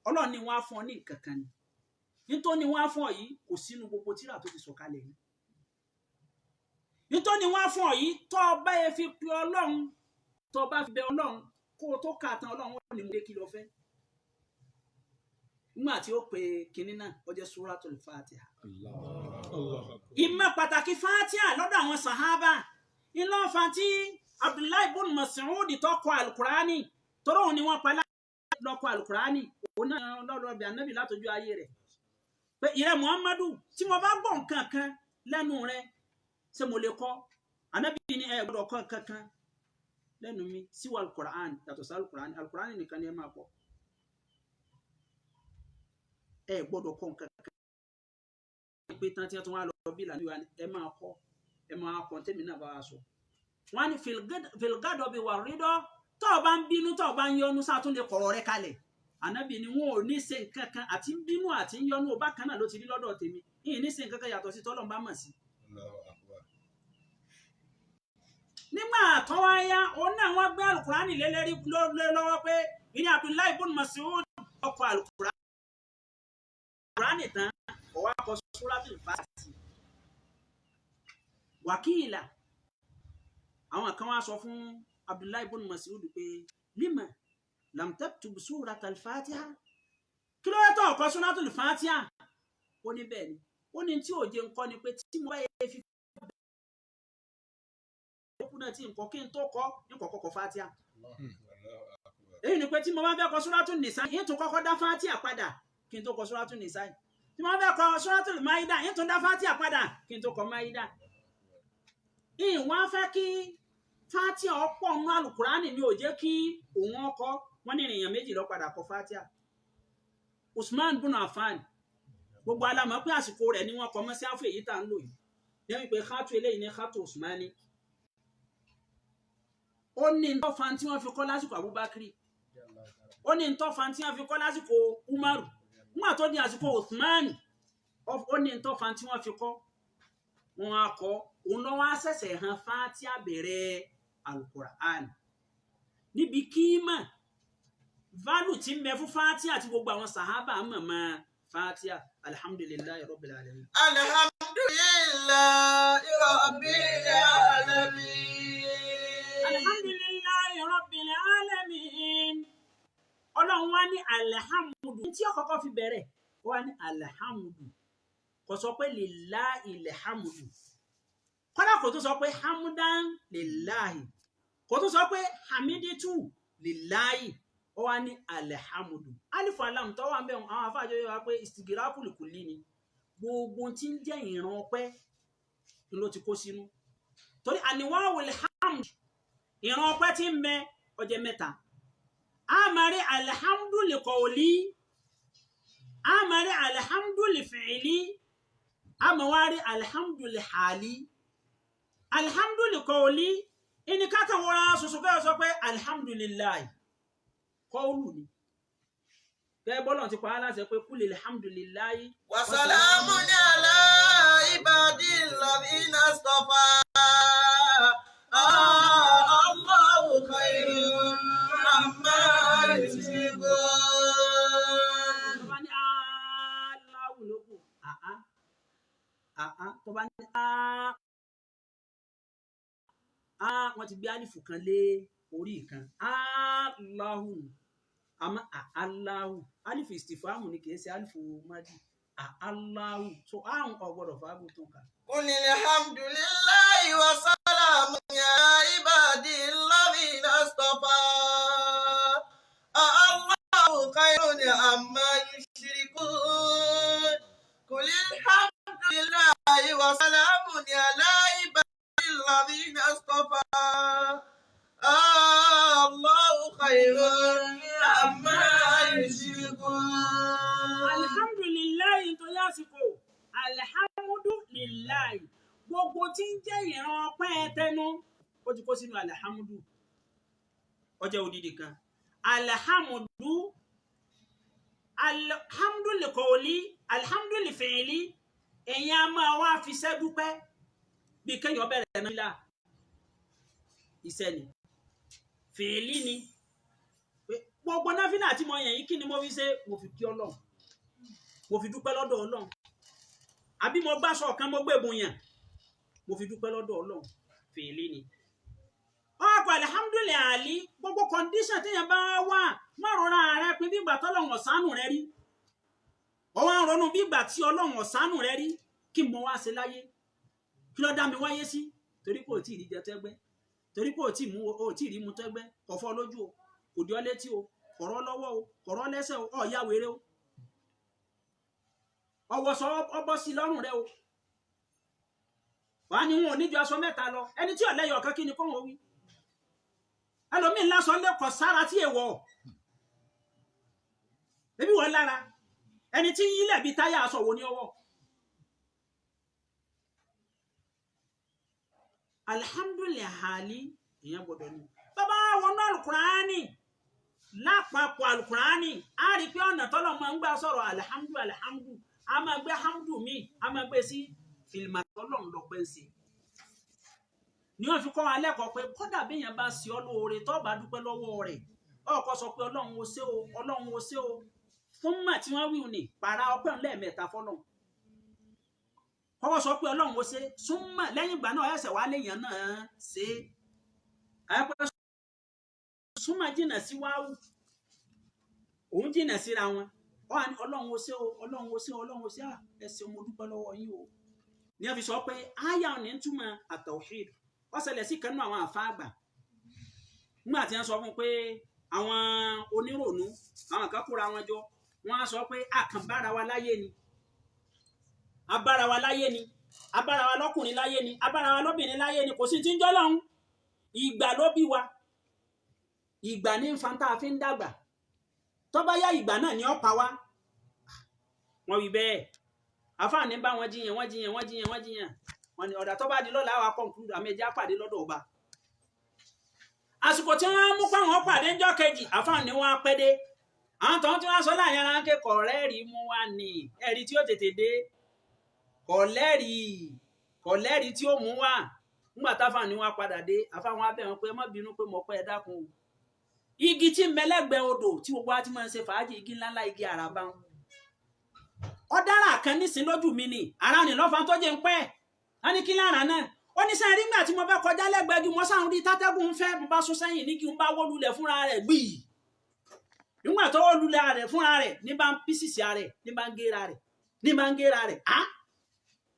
Ọlọ́run ni wọ́n á fún ọ ní nǹkan kan ni nítorí wọ́n á fún ọ yìí kò sínú gbogbo tírà tó ti sọ̀kalẹ̀ yìí nítorí wọ́n á fún ọ yìí tó o bá yẹ fi pe Ọlọ́run tó o bá fi bẹ Ọlọ́run kó o tó kà tán Ọlọ́run ó ní mú kí ló fẹ́ nígbà tí ó pe kinní náà ó jẹ́ Suratul Fatiha. ìmọ̀ pàtàkì Fatiha lọ́dọ̀ àwọn sàhábà ńlọ fa tí Abdullahi ibn Mas'ud tó kọ alukurani tọ́rọ̀ òun ni wọ́n pa lọ́kọ̀ alukurani òun náà lọ́dọ̀ bí Ànábì látọjú ayé rẹ̀ pé ìrẹ́ Muhammadu tí mo bá gbọ́ nǹkan kan lẹ́nu rẹ̀ ṣé mo lè kọ́ Ànábì ní ẹ gbọ́dọ̀ kọ́ nǹkan kan lẹ́nu mi síwá alukurani yàtọ̀ sí alukurani nìkan ni ẹ máa kọ́ ẹ gbọ́dọ̀ kọ́ nǹkan kan pé tán tí wọ́n wá lọ bí ìlànà ìwà ẹ máa kọ́ tẹ́mi náà bá wa sọ wọ́n ní filgado bí wà rídọ́ tó o bá ń bínú tó o bá ń yọnu sáà tún lè kọ̀rọ̀ rẹ kalẹ̀ Ànábì ni wọn ò ní ṣe nǹkan kan àti bínú àti yọnu ọba kan náà ló ti rí lọ́dọ̀ tèmi ìyìn ní ṣe nǹkan kan yàtọ̀ sí tọ́lọ́run bá mọ̀ sí. nígbà tó wá yá òun náà wọ́n gbé alukurani lélẹ́rí lọ́wọ́ pé ìní Abdullahi ibn Mas'ud ọkọ̀ alukurani tán ọwọ́ akọ Suratul Fatiha wàkìlà àwọn kan wá sọ fún Abdullahi ibn Mas'ud pé lima lam taktub Suratul Fatiha kí ló yẹ tó ọkọ Suratul Fatiha ó ní bẹ́ẹ̀ ni ó ní tí òye ńkọ́ ni pé tí mo bá yẹ fi náà tí nǹkan kí n tó kọ́ nǹkan kọ́kọ́ Fatiha èyí ni pé tí mo bá fẹ́ kọ Suratul Nisa yìí tó kọ́kọ́ dá Fatiha padà kí n tó kọ Suratul Nisa tí mo bá fẹ́ kọ Suratul Maida yìí tó dá Fatiha padà kí n tó kọ Maida ìwọ́n fẹ́ kí Fatiha ọ̀pọ̀ nínú alukurani ni ò jẹ́ kí òun ọkọ wọn ní èèyàn méjì lọ padà kọ Fatiha Usman bin Affan gbogbo alamọ̀ pé àsìkò rẹ̀ ni wọ́n kọ mọ́ sí àfọ èyí tá ń lò yìí lẹ́yìn pé khatu eléyìí ní khatu Usmani ó ní ntọ́ fan tí wọ́n fi kọ́ lásìkò Abubakri ó ní ntọ́ fan tí wọ́n fi kọ́ lásìkò Umaru nígbà tó di àsìkò Uthman ó ní ntọ́ fan tí wọ́n fi kọ́ wọn á kọ́ òun lọ́wọ́ á ṣẹ̀ṣẹ̀ hàn Fatiha bẹ̀rẹ̀ Al-Qur'an níbi kíímà válù tí ń bẹ fún Fatiha àti gbogbo àwọn sàhábà mọ̀mọ́ Fatiha alhamdulillahi rabbil alamin. alhamdulillahi rabbil alamin. alhamdulillahi rabbil alamin. Ọlọ́run wá ní alhamdu tí ó kọ́kọ́ fi bẹ̀rẹ̀ wá ní alhamdu kò sọ pé lillahi alhamdu kọ́dà kò tó sọ pé hamdan lillahi kò tún sọ pé hamiditu lillahi ó wá ní alhamdu alifu alam tó wà ń bẹ àwọn afáàjọ yóò wá pé istigirafu likuli ni gbogbo tí ń jẹ́ ìran ọpẹ́ ló ti kó sínú torí aniwawul hamd ìran ọpẹ́ tí ń mẹ ó jẹ́ mẹ́ta a máa rí alhamdu liqawli a máa rí alhamdu lifi'li a máa wá rí alhamdu lihali alhamdu liqawli ìní káàkà wọ́n sọ̀sọ̀ kẹ́ sọ pé alhamdulillahi qawlu ni bẹ́ẹ̀ bọ́lọ̀ ti pa á láṣẹ pé kúlè alhamdulillahi wa salamun ala ibadil ladhina istafa Allahu khayrun amma yushrikun. tó bá ní Allahu lókù tó bá ní wọ́n ti gbé alifu kan lé orí kan Allahu àmọ́ Allahu alifu istifamu ni kìí ṣe alifu madi Allahu so àwọn ọgbọ́dọ̀ fàágù tó kà. Qul alhamdulillahi wa salamun ala ibadil ladhina istafa Allahu khayrun amma yushrikun. Qul alhamdulillahi wa salamun ala ibadil ladhina istafa Allahu khayrun amma yushrikun. Alhamdulillahi tó yásìkò alhamdulillahi gbogbo tí ń jẹ́ ìran ọpẹ́ tẹnu ó ti kó sínú alhamdu ọjọ́ òdìdí kan alhamdu liqawli alhamdu lifi'li èyàn a máa wá fi ṣẹ́ dúpẹ́ bí kéèyàn bẹ̀rẹ̀ náà nílá iṣẹ́ ni fi'li ni gbogbo náfìlà àti mọ̀ yẹn yìí kí ni mo fi ṣe mo fi kí Ọlọ́run mo fi dúpẹ́ lọ́dọ̀ Ọlọ́run àbí mo gbá sọ̀kan mo gbébùn yàn mo fi dúpẹ́ lọ́dọ̀ Ọlọ́run fèlé ni ọkọ̀ alhamdulillahi gbogbo condition téèyàn bá wà má rọra rẹ pé bí ìgbà tọ́lọ́run ọ̀sánù rẹ rí ọwọ́ ń ronú bí ìgbà tí Ọlọ́run ọ̀sánù rẹ rí kí mo wá ṣe láyé kí ló dá mi wáyé sí torí pé ò tí ì rí jẹ tẹ́gbẹ́ torí pé ò tí ì rí mu tẹ́gbẹ́ kọ̀fọ́ lójú o kò dí ọ létí o kọ̀rọ̀ lọ́wọ́ o kọ̀rọ̀ lẹ́sẹ̀ o ọ̀ya wèrè o ọwọ́ sọ ọbọ̀ sí lọ́rùn rẹ o wà ní wọn ò níjọ aṣọ mẹ́ta lọ ẹni tí ọ̀lẹ́yọ̀ ọ̀kan kí ni kó wọn wí ẹlòmíì ńlá sọ lẹ́kọ̀ọ́ sára tí èèwọ̀ bébí wọn lára ẹni tí yílẹ̀ bíi táyà aṣọ wo ní ọwọ́ alhamdulillahi èèyàn gbọdọ̀ ní bàbá wọnú alukurani lápapọ̀ alukurani a rí pé ọ̀nà tọ́lọ̀ máa ń gbà sọ̀rọ̀ alhamdu a máa gbé hamdu mi a máa gbé sí fìlìmà tọ́lọ̀ ń lọ pẹ́ sí ni wọ́n fi kọ́ wa lẹ́kọ̀ọ́ pé kódà béèyàn bá sí ọ lóore tó bá dúpẹ́ lọ́wọ́ rẹ̀ ọkọ̀ sọ pé ọlọ́run o ṣé o fún mà tí wọ́n wí ní para ọpẹ́ lẹ́ẹ̀mẹ́ta fọ́lọ́run kọ́kọ́ sọ pé ọlọ́run o ṣé súnmọ́ lẹ́yìn ìgbà náà ẹsẹ̀ wá léèyàn náà ṣe àyẹ̀pẹ́ súnmọ́ jìnnà sí wáwù òun jìnnà síra wọn ọlọ́run o ṣé o ọlọ́run o ṣé ẹ ṣé mo dúpẹ́ lọ́wọ́ yín o ní a fi sọ pé áyà ní túmọ̀ àtàwhíd ó ṣẹlẹ̀ sí kanú àwọn àfáàgbà nígbà tí wọ́n sọ fún pé àwọn onírònú àwọn kan kóra wọn jọ wọ́n á sọ pé àkànbára wa láyé ni abára wa láyé ni abára wa lọ́kùnrin láyé ni abára wa lóbìnrin láyé ni kò sí tí ń jọ́ lọ́hún ìgbà ló bí wa ìgbà ní fanta fi ń dàgbà tó bá yá ìgbà náà ni ó pa wá wọ́n wí bẹ́ẹ̀ àfáàní bá wọn jiyàn wọ́n ní ọ̀dà tó bá di lọ́la wa conclude àmẹ́já pàdé lọ́dọ̀ ọba àsìkò tí wọ́n mú pàwọn pàdé ńjọ́ kejì àfáàní wọn pẹ́dé àwọn tó ń tí wọ́n sọ láàrin ara ń ké kọ̀lẹ́rì mú wa ní ẹ̀rí tí ó tètè dé kọ̀lẹ́rì tí ó mú wa nígbà táfáàní wa padà dé àfáàwọn abẹ́ wọn pé má bínú pé mo pẹ́ ẹ dákun o igi tí mẹlẹ́gbẹ̀ẹ́ odò tí gbogbo wa ti máa ń ṣe fàájì igi ńláńlá igi àràbá ọ̀dára kan nísìn lójú mi ni ara ni lọ́fà tó jẹ́ ń pẹ́ a ní kí lára náà ó ní sẹ́yìn nígbà tí mo fẹ́ kọjá lẹ́gbẹ̀ẹ́ ju mo sáà rí tátẹ́gùn ń fẹ́ mo bá sún sẹ́yìn ní kí n bá wó lulẹ̀ fúnra rẹ̀ gbìyì nígbà tó wó lulẹ̀ rẹ̀ fúnra rẹ̀ ní bá ń písìsì rẹ̀ ní bá ń géra rẹ̀ á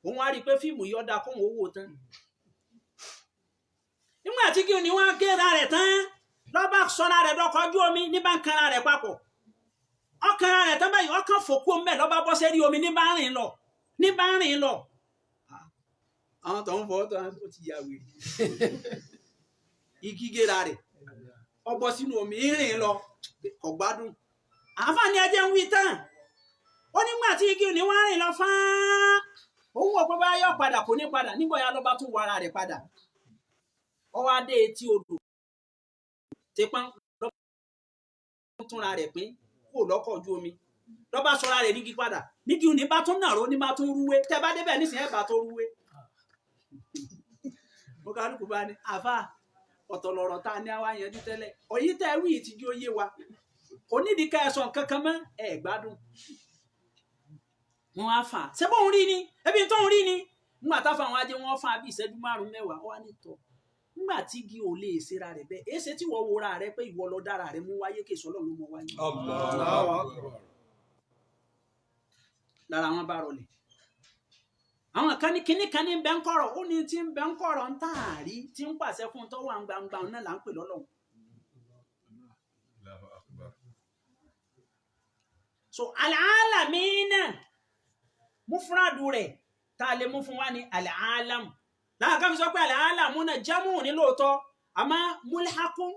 òun á rí i pé fíìmù yìí ọ̀dà kóhun owó tán nígbà tí kí ni wọ́n géra rẹ̀ tán lọ́ba sọ́ra rẹ̀ dọ́kọ̀ ojú omi ní bá ń kanra rẹ̀ papọ̀ ọkànra rẹ̀ tán báyìí ọkàn fòkú mbẹ́ lọ́ba bọ́ sẹ́rí omi ní bá rìn lọ àwọn tó ń fọ́ tó ti yà wèrè igi géra rẹ̀ ọbọ̀ sínú omi rìn lọ kò gbádùn àǹfààní ẹjẹ́ ń wí tán ó nígbà tí igi ni wọ́n rìn lọ fáá òun wọ̀ pé bá yọ padà kò ní padà nígbà ya lọ́ba tún wàrà rẹ̀ padà ọwọ́ adé etí odò ti pọ́n lọ́ba túnra rẹ̀ pín kó lọ́kọ̀ ojú omi lọ́ba sọ́ra rẹ̀ nígi padà nígi ní bá tún nàró ní bá tún rúwé tẹ́ bá débẹ̀ nísìnyí ẹ̀ bá tó rúwé mo kálukú bá ní àfà ọ̀tọ̀ lọ̀rọ̀ tá a ní àwa yanjú tẹ́lẹ̀ òyí tẹ́ wí ìtìjú oyé wa onídìí ká ẹ̀sọ̀ kankan mọ́ ẹ̀ gbádùn wọn á fà ṣé bóun rí ni ẹbí tó ń rí ni nígbà táfà àwọn ajé wọn fà bí ìṣẹ́jú 5-10 ó wá ní tọ́ nígbà tí igi ò lè ṣera rẹ̀ bẹ́ẹ̀ èsè tí wọ́n wora rẹ̀ pé ìwọ lọ dára rẹ̀ mú wáyé kèso ọlọ́run ló mọ wáyé lára wọn bá rọlẹ̀ àwọn kan ní kinní kan ní bẹ́ ń kọ̀rọ̀ ó ní tí ń bẹ́ ń kọ̀rọ̀ ń tààrí tí ń pàṣẹ fún tó wà ń gbangba náà là ń pè lọ́lọ́run. So al-alamina mufradu rẹ̀ tá a lè mú fún wa ní al-alam láàká fi sọ pé al-alamuna jamu ní lóòótọ́ àmọ́ mulhaqun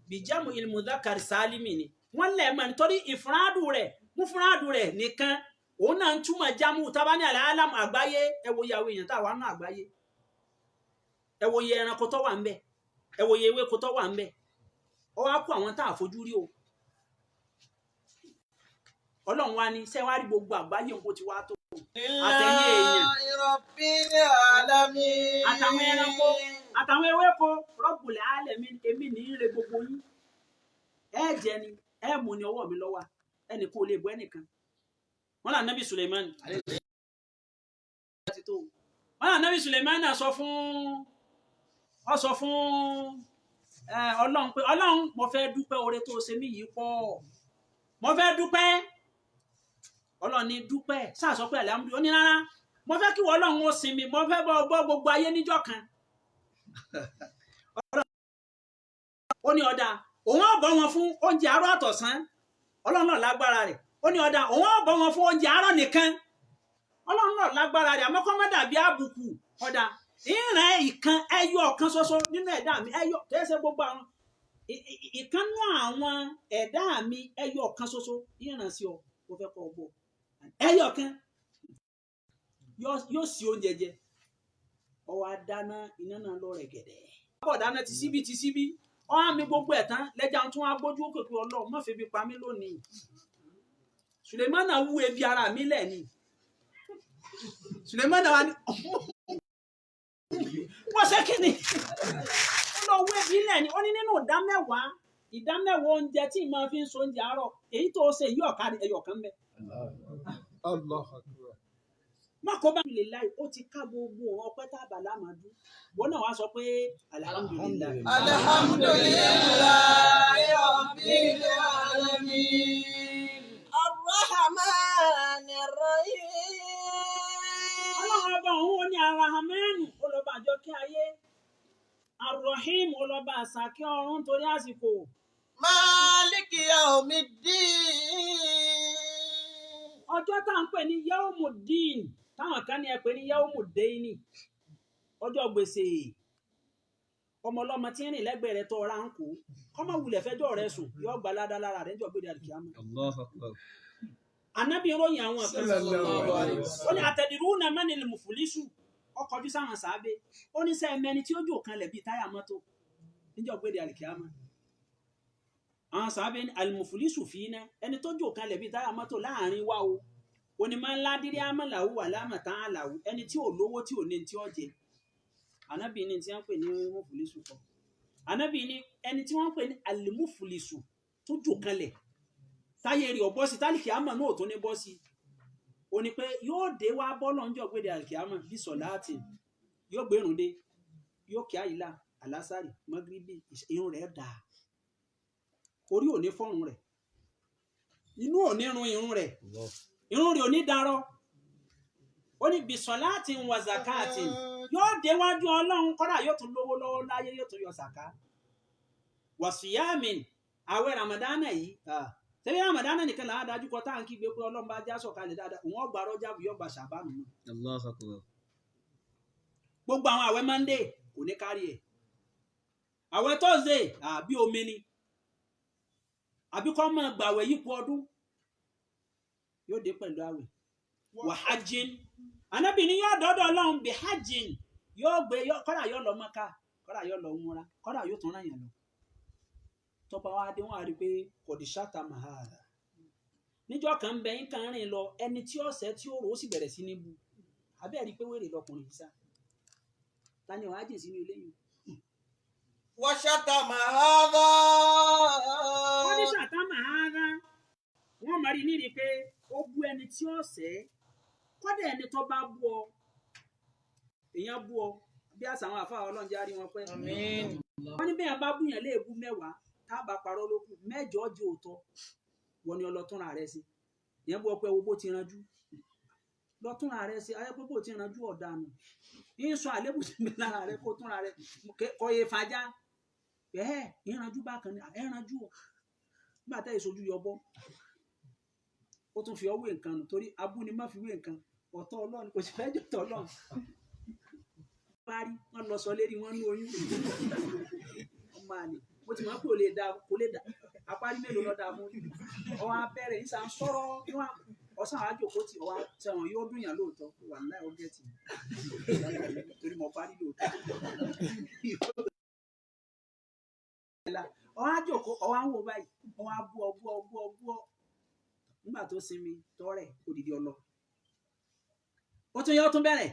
bí jamu il-mudhakkar salimi ni wọ́n lẹ̀ mọ́ nítorí mufradu rẹ̀ nìkan òun náà ń túmọ̀ jamu tábà ní al-alam àgbáyé ẹ wo ìyàwó èèyàn táwa náà àgbáyé ẹ wo iye ẹranko tó wà ń bẹ ẹ wo iye ewéko tó wà ń bẹ ọ wá kó àwọn tá a fojú rí o ọlọ́run wa ní ṣé wàá rí gbogbo àgbáyé nǹkan tí wàá tó àtẹ̀yìn èèyàn àtàwọn ẹranko àtàwọn ewéko Rabbul alamin èmi ní ire gbogbo yín ẹ jẹ ni ẹ mú ní ọwọ́ mi lọ́wọ́ ẹnì kò lè bọ́ ẹnìkan wọn là Nábì Suleiman náà sọ fún ọlọ́run pé ọlọ́run mo fẹ́ dúpẹ́ oore tó ṣe mí yìí pọ̀ mo fẹ́ dúpẹ́ ọlọ́run ní dúpẹ́ sáà sọ pé alhamdulillah ó ní rárá mo fẹ́ kí wọ́n ọlọ́run ó sinmi mo fẹ́ bọ́ gbogbo ayé níjọ́ kan ó ní ọ̀dà òun ó bọ́ wọn fún oúnjẹ àárọ̀ àtọ̀sán ọlọ́run náà lágbára rẹ̀ ó ní ọ̀dà òun ó bọ́ wọn fún oúnjẹ àárọ̀ nìkan ọlọ́run náà lágbára rẹ̀ àmọ́ kọ́ má dàbí àbùkù ọ̀dà ìrìn ìkan ẹyọ ọ̀kan ṣoṣo nínú ẹ̀dá mi ẹyọ kẹsẹ̀ gbogbo àwọn ìkànnú àwọn ẹ̀dá mi ẹyọ ọ̀kan ṣoṣo ìrìn sí ọ mo fẹ́ kọ́ ọ bọ̀ ẹyọ kan yóò sí oúnjẹ jẹ ọwọ́ adáná iná náà lọ rẹ̀ gẹ̀dẹ̀ ọkọ̀ dáná ti síbí ọ̀hán mi gbogbo ẹ̀ tán lẹ́jà tún wá gbójú òkè pé ọlọ́run má febi pa mí lónìí Sulemana wú ebi ara mi lẹ́ni Sulemana wa ni wọ́n ṣe kí ni ó lọ wú ebi lẹ́ni ó ní nínú ìdámẹ́wàá oúnjẹ tí ì máa fi ń so oúnjẹ àárọ̀ èyí tó ṣe yí ọ̀ka ẹyọ kan bẹ́ẹ̀. má kó bá mi lè láì ó ti ká gbogbo ọpẹ́ tá a bà lámàdú wọn náà wá sọ pé alihamudulilayi. Alhamdulillahi rabbil alamin. Ar-Rahmanir Rahim. ọlọ́run ọba òun ó ní Ar-Rahman olọba àjọkẹ́ ayé Ar-Rahim olọba àsàkẹ́ ọ̀run torí àsìkò. Maliki yawmiddin. ọjọ́ tá à ń pè ní Yawmuddin táwọn kan ní ẹ pè ní Yawmuddaini ọjọ́ gbèsè ọmọ ọlọ́mọ tí ń rìn lẹ́gbẹ̀ẹ́ rẹ̀ tó ọ̀rá ń kó kọ́mọ wulẹ̀ fẹ́jọ́ rẹ̀ sùn yóò gba ládá lára rẹ̀ jọ gbéde àlùkìyámà. Ànábì ròyìn àwọn ọ̀pẹ́ ó ní atadruna manil muflisu ọkọ̀jú sáwọn sàábé ó ní sẹ́ mẹ́ni tí ó jò kanlẹ̀ bíi táyà mọ́tò níjọ́ gbéde àlùkìyámà. àwọn sàábé ní al-muflisu fina ẹni tó jò kanlẹ̀ bíi táyà mọ́tò láàrin wa o onímọ̀ ńlá dídí àmàlàwù wà lámàtà àlàwù ẹni tí ò lówó tí ò ní tí ó jẹ. Ànábì ní tí wọ́n pè ní mufulisu kọ́ Ànábì ní ẹni tí wọ́n pè ní alimufulisu tó jò kanlẹ̀ táyé rí ọ̀bọ́ sí tálíkì àmà náà tó ní bọ́ sí o ní pé yóò dé wá bọ́ọ̀lù ọjọ́ gbéde àlìkìámà bí sọ̀láàtì yóò gbérùn dé yóò kí àyílà alásàrì mọ́gíríbì irun rẹ̀ dà orí ò ní fọ́rùn rẹ̀ inú ò ní run irun rẹ̀ ò ní darọ́ ó ní bisolati wa zakati yóò déwájú Ọlọ́run kódà yóò tún lówó lọ́wọ́ láyé yóò tún yọ zaka wa siyamin àwẹ̀ ramadana yìí tẹ́lẹ̀ ramadana nìkan là á dájú kọ táà ń kígbe pé Ọlọ́run bá já sọ̀kalẹ̀ dáadáa òun ọgbà Rọ́jàbù yóò gbà Ṣàbánù náà. Allahu Akbar. Gbogbo àwọn àwẹ̀ Monday kò ní kárí ẹ̀ àwẹ̀ Thursday àbí omi ni àbí kọ́ mọ́ gbàwẹ̀ yípo ọdún yóò dé pẹ̀lú àwẹ̀ wà hajjin Ànábì ní yóò dọ́dọ̀ Ọlọ́run bí hajjin yóò gbé kọ́dà yóò lọ Mọ́kà kọ́dà yóò lọ múra kọ́dà yóò tún ráyàn lọ tọpa wa dé wọn àrí pé kọ̀díṣàtà mahara níjọ́ kan ń bẹ ń kan rìn lọ ẹni tí ọ̀sẹ̀ tí ó rò ó sì bẹ̀rẹ̀ sí ní bu abẹ́ẹ̀rí pé wèrè lọkùnrin yìí sá tani wàá jìn sínú ilé yìí. وشتم هذا wọ́n ní ṣàtà mahara wọ́n máa rí níri pé ó bú ẹni tí ọ̀sẹ̀ kọ́dà ẹni tó bá bú ọ èèyàn bú ọ bí àṣà àwọn àfáà Ọlọ́run jẹ́ àrí wọn pẹ́. wọ́n ní bẹ́ẹ̀ bá búyàn léèbú mẹ́wàá tábà parọ́ lókù mẹ́jọ jẹ́ òótọ́ wọ́n ní ọlọ́túnra rẹ̀ sí ìyẹn bú ọpẹ́ owó bó ti ranjú lọ́túnra rẹ̀ sí ayé pé bó ti ranjú ọ̀daràn yín sọ àlébù sí mi lára rẹ̀ kó túnra rẹ̀ kọ́ yé fajá ìranjú bákan ní ẹranjú ọ nígbà tẹ́ ìsojú yọbọ ó tún fi ọwọ́ nǹkan nù torí abúni má fi wé nǹkan ọ̀tọ̀ Ọlọ́run kò sì fẹ́ jọ tọ̀ Ọlọ́run parí wọn lọ sọ lérí wọn ní oyún ọmọ àlè mo ti mọ̀ pé kò lè dá apárí mélòó lọ dá fún ọ abẹ́rẹ́ ní sàn sọ̀rọ̀ níwọ̀n ọ̀sán àjòkó tí ọwọ́ sẹ́wọ̀n yóò dùn yàn lóòótọ́ wà láì ó gẹ̀ẹ́tì torí mo parí lóòótọ́ ọwọ́ àjòkó ọwọ́ àwọn báyìí ọwọ́ abú ọ nígbà tó sinmi tọrẹ odidi ọlọ ó tún yẹ ó tún bẹ̀rẹ̀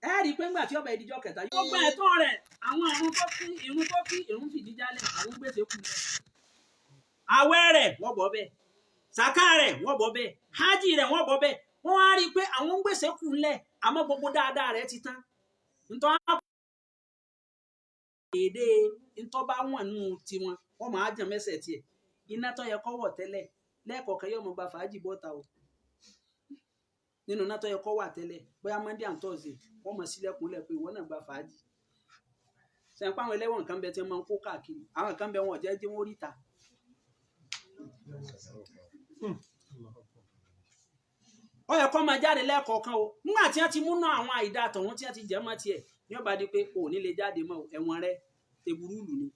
ẹ rí i pé ńgbà tí ọba ìdíjọ kẹta yóò gba ẹ̀tọ́ rẹ̀ àwọn ìrun fìdí jálẹ̀ àwọn gbèsè kù rẹ̀ àwẹ̀ rẹ̀ wọ́n bọ́ bẹ́ẹ̀ sàká rẹ̀ wọ́n bọ́ bẹ́ẹ̀ hajj rẹ̀ wọ́n bọ́ bẹ́ẹ̀ wọ́n á rí i pé àwọn gbèsè kù ńlẹ̀ àmọ́ gbogbo dáadáa rẹ̀ ti tán ntọ́ èdè ntọ́ bá wọ̀n nù tiwọn wọ́n máa jẹ mẹ́sẹ̀ tiẹ̀ iná tó yẹ kọ́ wọ̀ tẹ́lẹ̀ lẹ́ẹ̀kọ̀ọ̀kan yóò mọ gba fàájì bọ́ta o nínú náà tó yẹ kọ́ wà tẹ́lẹ̀ bóyá Monday and Thursday wọ́n mọ̀ sílẹ̀kùnlẹ̀ pé ìwọ náà gba fàájì sẹ́yìn páwọn ẹlẹ́wọ̀n kan bẹ tí wọ́n máa ń kó káàkiri àwọn kan bẹ wọn ò jẹ́ wọ́n ríta ó yẹ kó máa jáde lẹ́ẹ̀kọ̀ọ̀kan o nígbà tí wọ́n ti múná àwọn àìdá àtọ̀wọ́n tí wọ́n ti jẹ́ mọ́ tiẹ̀ ní ọba di pé o ò ní lè jáde mọ́ ẹ̀wọ̀n rẹ eburú lù ni.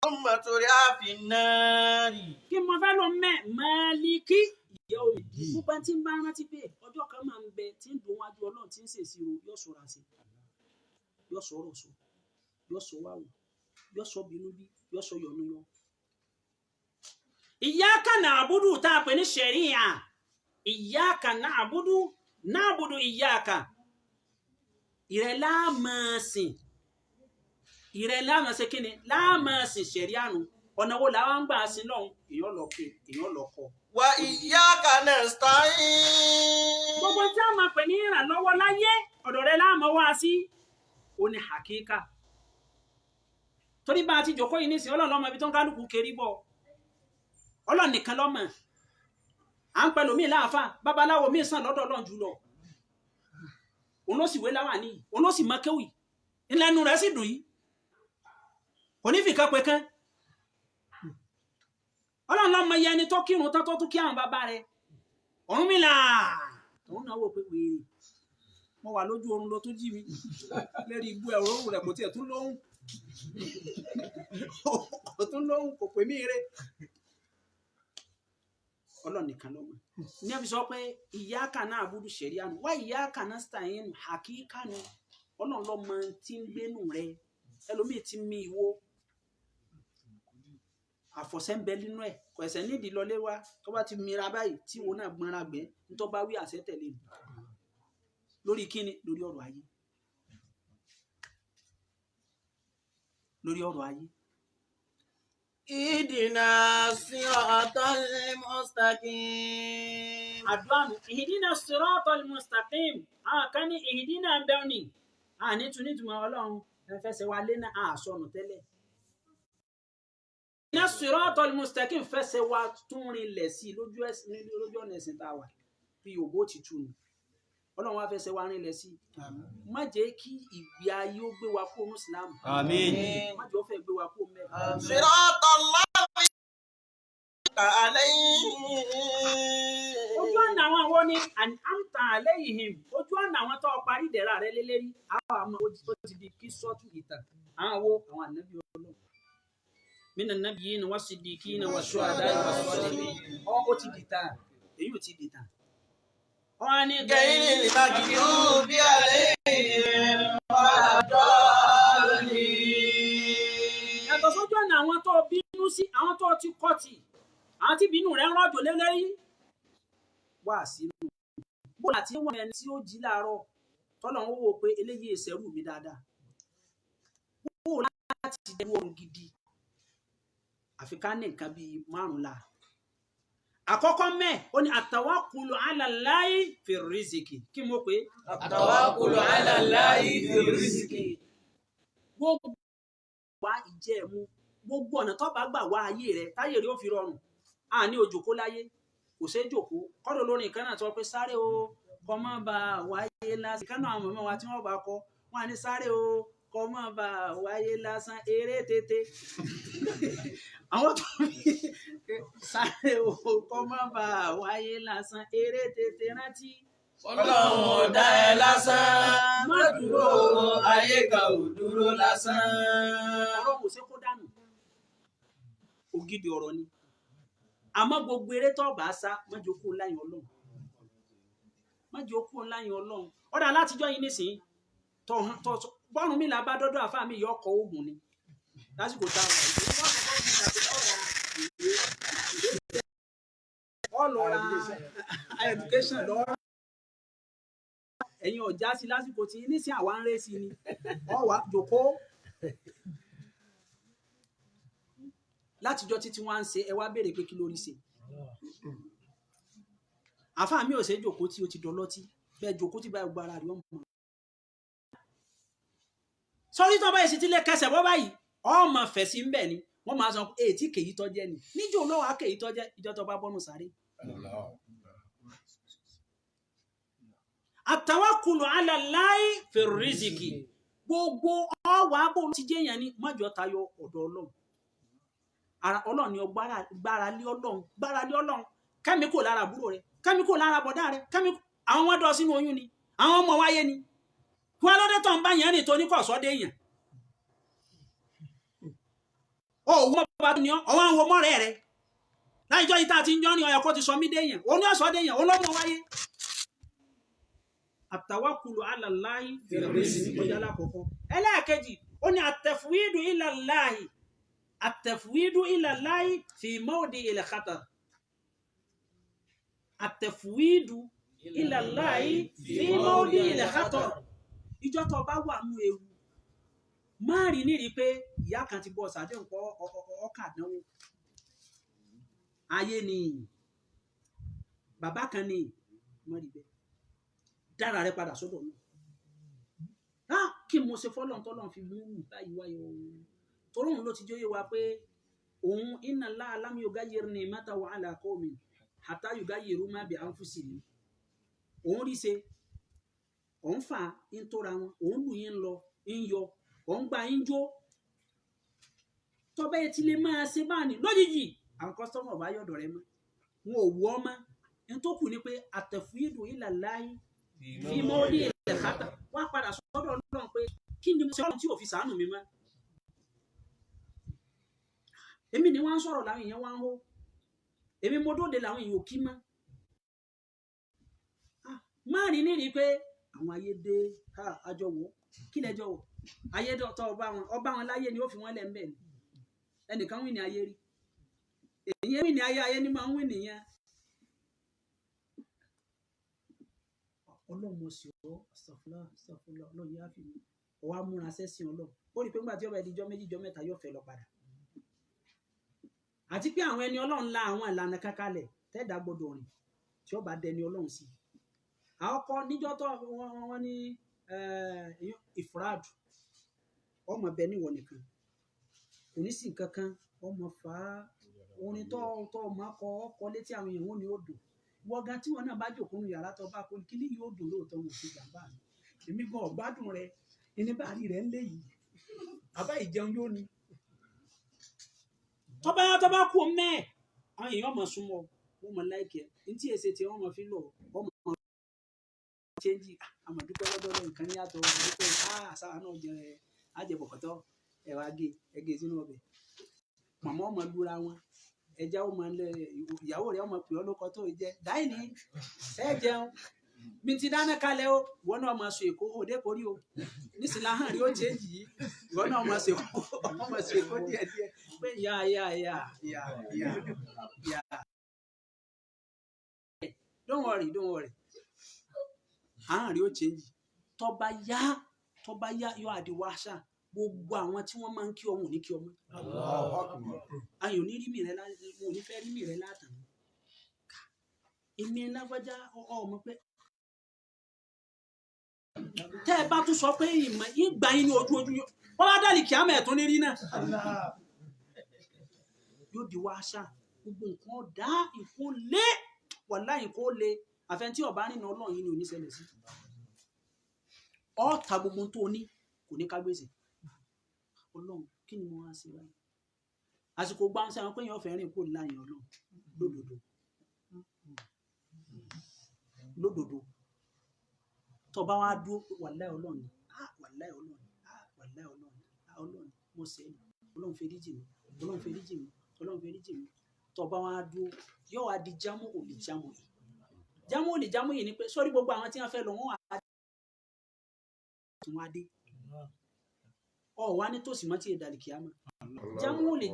ثم ترى في النار kí mo fẹ́ lọ Málíkì ìyá omi gbogbo tí ń bá rántí pé ọjọ́ kan máa ń bẹ tí ń dùn wájú Ọlọ́run tí ń ṣèṣirò yóò ṣọ́ra sí yóò sọ̀rọ̀ sọ yóò sọ wáwò yóò sọ bínú bí yóò sọ yọnu yọ. Iyyaka na'budu tá a pè ní ṣẹ̀ríà iyyaka na'budu iyyaka ìrẹ̀ láàmásìn kí ni láàmásìn ṣẹ̀ríà nù ọ̀nà wo làwọn ń gbà sí lọ́hùn èèyàn lọ pé èèyàn lọ kọ. wa iyyaka nasta'in. gbogbo tí a máa pè ní ìrànlọ́wọ́ láyé ọ̀dọ̀ rẹ̀ láàmú wá sí ó ní hakika torí bá a ti jòkó yìí nísìnyí Ọlọ́run lọ́mọ ibi tó ń kálukú kiri bọ̀ Ọlọ́run nìkan lọ́mọ à ń pẹ̀lú mi láàfà babaláwo mi sàn lọ́dọ̀ Ọlọ́run jùlọ òun ló sì wé láwà níyì òun ló sì mọ kéwì ìlẹ́nu rẹ̀ sì dùn yìí kò ní fìkan pé kán Ọlọ́run lọ́mọ iye ẹni tó kírun tó tún kí àwọn bàbá rẹ̀ Ọ̀rúnmìlà òun náà wò pé wèrè mo wà lójú oorun lọ tó jí mi lérí ibú ẹ̀rọ òun rẹ̀ kò tiẹ̀ tún lóhùn kò pè mí ire Ọlọ́run nìkan ló mọ̀ ní ẹbí sọ pé iyyaka na'budu ṣẹ̀ríà nù wá iyyaka nasta'in hakíkà nù Ọlọ́run lọ́mọ tí ń gbénú rẹ̀ ẹlòmíì ti mí ìwo àfọ̀sẹ́ ń bẹ nínú ẹ̀ kò ẹ̀sẹ̀ nídìí lọlé wá tó bá ti mira báyìí tí wo náà gbọ́nra gbẹ́ nítorí bá wí àṣẹ tẹ̀lé mi lórí kíni lórí ọ̀rọ̀ ayé Ihdina siratal mustaqim. àdúrà nù ihdina siratal mustaqim àwọn kan ní ihdina ń bẹ́ẹ̀ ni àní tún nítumọ̀ Ọlọ́run ẹ fẹsẹ̀ wa lé náà àṣọnù tẹ́lẹ̀ iná siratal mustaqim fẹsẹ̀ wa tún rinlẹ̀ sí lójú ọ̀nà ẹ̀sìn tá a wà bí òbó ti tu nù ọlọ́run wa fẹsẹ̀ wa rinlẹ̀ sí má jẹ́ kí ìgbé ayé ó gbé wa kó Islam Àmín. má jẹ́ ó fẹ́ gbé wa kó mẹ́rin. Siratallah alayhim. Ojú ọ̀nà àwọn wo ni an'amta alayhim ojú ọ̀nà àwọn tó parí ìdẹ̀ra rẹ lélẹ́rí àwọn àmọ́ ó ti di kí sọ́ọ̀tù ìtàn àwọn wo àwọn ànábì ọlọ́run mina nabiyina wa siddiqina wa shuhada wa salihin ó ti di tàn èyí ò ti di tàn. wọ́n ní Gayril maghdubi alayhim waladdallin. yàtọ̀ sójú ọ̀nà àwọn tó bínú sí àwọn tó ti kọ́ tì àwọn tí bínú rẹ̀ ń rọ̀jò lélẹ́rí wá sínú bó láti wọ́n ẹni tí ó jí láàárọ̀ tọ́lọ̀ ń wò pé eléyìí ìṣẹ́rù mi dáadáa bó láti dẹrù ohun gidi àfi ká ní nǹkan bíi márùn-ún àkọ́kọ́ mẹ́ ó ní àtawakkulu ala Allahi fi riziki kí mo pé Àtawakkulu ala Allahi fi riziki. gbogbo wá ìjẹ́mu gbogbo ọ̀nà tó bá gbà wá ayé rẹ̀ táyé rẹ̀ ó fi rọrùn a ní òjòkó láyé kò ṣe é jòkó kọ́dọ̀ lórin kan náà sọ pé sáré o kọ́ mọ́ bá wáyé lásán kánú àwọn mọ̀mọ́ wa tí wọ́n bá kọ́ wọ́n á ní sáré o kọ́ mọ́ bá wáyé lásán eré tètè àwọn tó fi sáré o kọ́ mọ́ bá wáyé lásán eré tètè rántí. Ọlọ́run ò dá ẹ lásán, má dúró ayé kan ò dúró lásán. Ọlọ́run ò ṣe kó dànù ògidì ọ̀rọ̀ ni àmọ́ gbogbo eré tó bá sá má jẹ́ okú láyìn Ọlọ́run má jẹ́ okú láyìn Ọlọ́run ọ̀dà látijọ́ yìí nísìnyí bọ́ọ̀rùn mi là bá dọ́dọ̀ àfáà mi yọ ọkọ̀ ogun ni lásìkò tá a wà ọlọ́ra education lọ́rọ̀ ẹ̀yin ọ̀já sí lásìkò tí nísìnyí àwa ń rẹ́ sí ni ọ̀wà jòkó látijọ́ títí wọ́n á ń ṣe ẹ wá béèrè pé kí lórí ṣe àfáà mi ò ṣe jòkó tí o ti dọlọ́tí bẹ́ẹ̀ jòkó tí báyìí gbára rí ọmọ sọrí tó báyìí sí tí lè kẹsẹ̀ bọ́ báyìí ọmọ fẹ̀sí ń bẹ̀ ni wọ́n máa sọ pé ètí kèyí tọ́jẹ́ ni níjó lọ́wọ́ á kèyí tọ́jẹ́ ìjọ tó bá bọ́nù sáré. Àtawakkulu ala Allahi fi riziki gbogbo ọwọ́ abó ti jẹ́ yẹn ni mọ́jọ́ tayọ ọ̀dọ̀ Ọlọ́run ara Ọlọ́run ni gbára lé Ọlọ́run kẹ́mi kò lára àbúrò rẹ kẹ́mi kò lára bọ̀dá rẹ kẹ́mi àwọn wọn dọ̀ sínú oyún ni àwọn ọmọ wáyé ni wọn lọ́dẹ tó ń bá yẹn rìn tó ní kọ̀ sọ́dẹ̀ yẹn ó wọ́n bá ní ọwọ́ àwọn ọmọọ̀rẹ́ rẹ láìjọ́ yìí tá a ti ń jọ́ ní ọyọ kó ti sọ mí dé yẹn ó ní ọ̀sọ́dẹ̀ yẹn ó lọ́mọ wáyé. Àtawakkulu ala Allahi fi riziki ọjà alákọ̀ọ́kọ́ ẹlẹ́ẹ̀kejì ó ní àtẹ̀fúwídù ila Allahi àtẹ̀fúwídù ila Allahi fi mawdi il khatar àtẹ̀fúwídù ila Allahi fi mawdi il khatar ìjọ tó bá wà nú ewu má rí nírí pé ìyá kan ti bọ́ sàdé nǹkan ọkà àdánwò ayé ni bàbá kan ni má rí bẹ́ẹ̀ dára rẹ padà sọ́dọ̀ náà kí mo ṣe fọ́lọ́n tọ́lọ́n fi mú báyìí wáyé ohun torí òun ló ti jóyè wa pé òun inna Allaha lam yugayyir ni'matahu ala qawmin hatta yugayyiru ma bi anfusihim òun rí ṣe òun fà ń tóra wọn òun lù yín lọ ń yọ òun gba yín jó tọ́bẹ̀ yẹn ti lè máa ṣe báàní lójijì àwọn kọ́sítọ́mù ọ̀bá yọ̀dọ̀ rẹ mọ́ wọn ò wú ọ mọ́ ń tó kù ní pé àtẹ̀fúyìdù ila Allahi fi mawdi il khatar wá padà sọ́dọ̀ Ọlọ́run pé kí ni mo ṣe Ọlọ́run tí ò fi ṣàánú mi mọ́ èmi ni wọ́n ń sọ̀rọ̀ làwọn èèyàn wá ń hó èmi mo dóde làwọn èèyàn ò kí mọ́ má rí ní rí pé àwọn ayé dé àjọwò kí lẹjọ wò ayé tó ọba wọn láyé ni ó fi wọn lẹ ń bẹ ni ẹnìkan wí ní ayé rí èyí wí ní ayé ni máa ń wí nìyẹn Ọlọ́run mo sì ọ ṣàfùlà Ọlọ́run yá fi ọwọ́ amúra sẹ́sìn Ọlọ́run ó rí i pé nígbà tí ọba ẹdíjọ́ méjì jọ́ mẹ́ta yóò fẹ́ lọ padà àti pé àwọn ẹni Ọlọ́run la àwọn ìlànà kankalẹ̀ tẹ́ẹ̀dá gbọdọ̀ rìn tí ọba dẹni Ọlọ́run sí àwọn kọ níjọ́ tó wọ́n ní ìfúrádù ọmọ bẹ níwọ nìkan kò ní sí nǹkan kan ọmọ fà á orin tó máa kọ létí àwọn èèyàn wọn ni ó dùn wọ́n gan tí wọn náà bá jòkó nu yàrá tó bá kó kí ni yóò dùn lóòótọ́ wọn sí jàmbá mi èmi gan ọ̀gbádùn rẹ ẹni bá rí rẹ ń lé yìí àbá ìjẹun yóò ní. tó bá kú mẹ́ẹ̀ àwọn èèyàn mọ̀ súnmọ́ wọn mọ̀ láìkẹ́ ní tí èsè tí wọ́n mọ̀ fi lọ wọ́n mọ̀ ṣéǹjì àmọ̀dúpẹ́ lọ́dọ́ọ̀lọ́ nǹkan ní yàtọ̀ àdúpẹ́ sáà náà jẹ àjẹbọ̀kọ̀tọ̀ ẹ̀wà ẹgẹ sínú ọbẹ̀ màmá ọmọ lura wọn ẹja ọmọ ìyàwó rẹ ọmọ pè ọ lóko tó jẹ dáì ní ẹ jẹun mi ti dáná kalẹ̀ o ìwọ náà máa sọ èkó òde kórí o nísìnyí láhàn rí ó jẹ yìí ìwọ náà máa sọ èkó díẹ̀díẹ̀ pé yà don't worry àhàn rí ó jẹ yìí tó bá yá yóò àdìwáṣà gbogbo àwọn tí wọ́n máa ń kí ọmọ ò ní kí ọmọ ayò ní rí mi rẹ mo ní fẹ́ rí mi rẹ látàn èmi lágbájá ọmọ pé tẹ́ ẹ bá tún sọ pé ìmọ̀ ìgbà yín ní ojú wọ́n bá dàlí kí á mẹ́ tó ní rí náà yóò di wá ṣá gbogbo nǹkan dá ìkó lé wàlá ìkó lé àfẹntí ọba nínú ọlọ́run yìí ni ò ní ṣẹlẹ̀ sí ọ̀ọ́ta gbogbo tó ní kò ní ká gbèsè ọlọ́run kí ni mo wá sí báyìí àsìkò gbáǹsẹ̀ àwọn péyàn ọ̀fẹ́ rìn kò láyìn ọlọ́run lódodo tó bá wá dúró wàláì ọlọ́run ọlọ́run mo ṣe é ọlọ́run fẹ́ríjì mi tó bá wá dúró yóò wá di jámù òlì yìí ni pé sórí gbogbo àwọn tí wọ́n fẹ́ lọ wọ́n wá dé wá ní tòsí mọ́ tí èdè àlìkìyàmọ́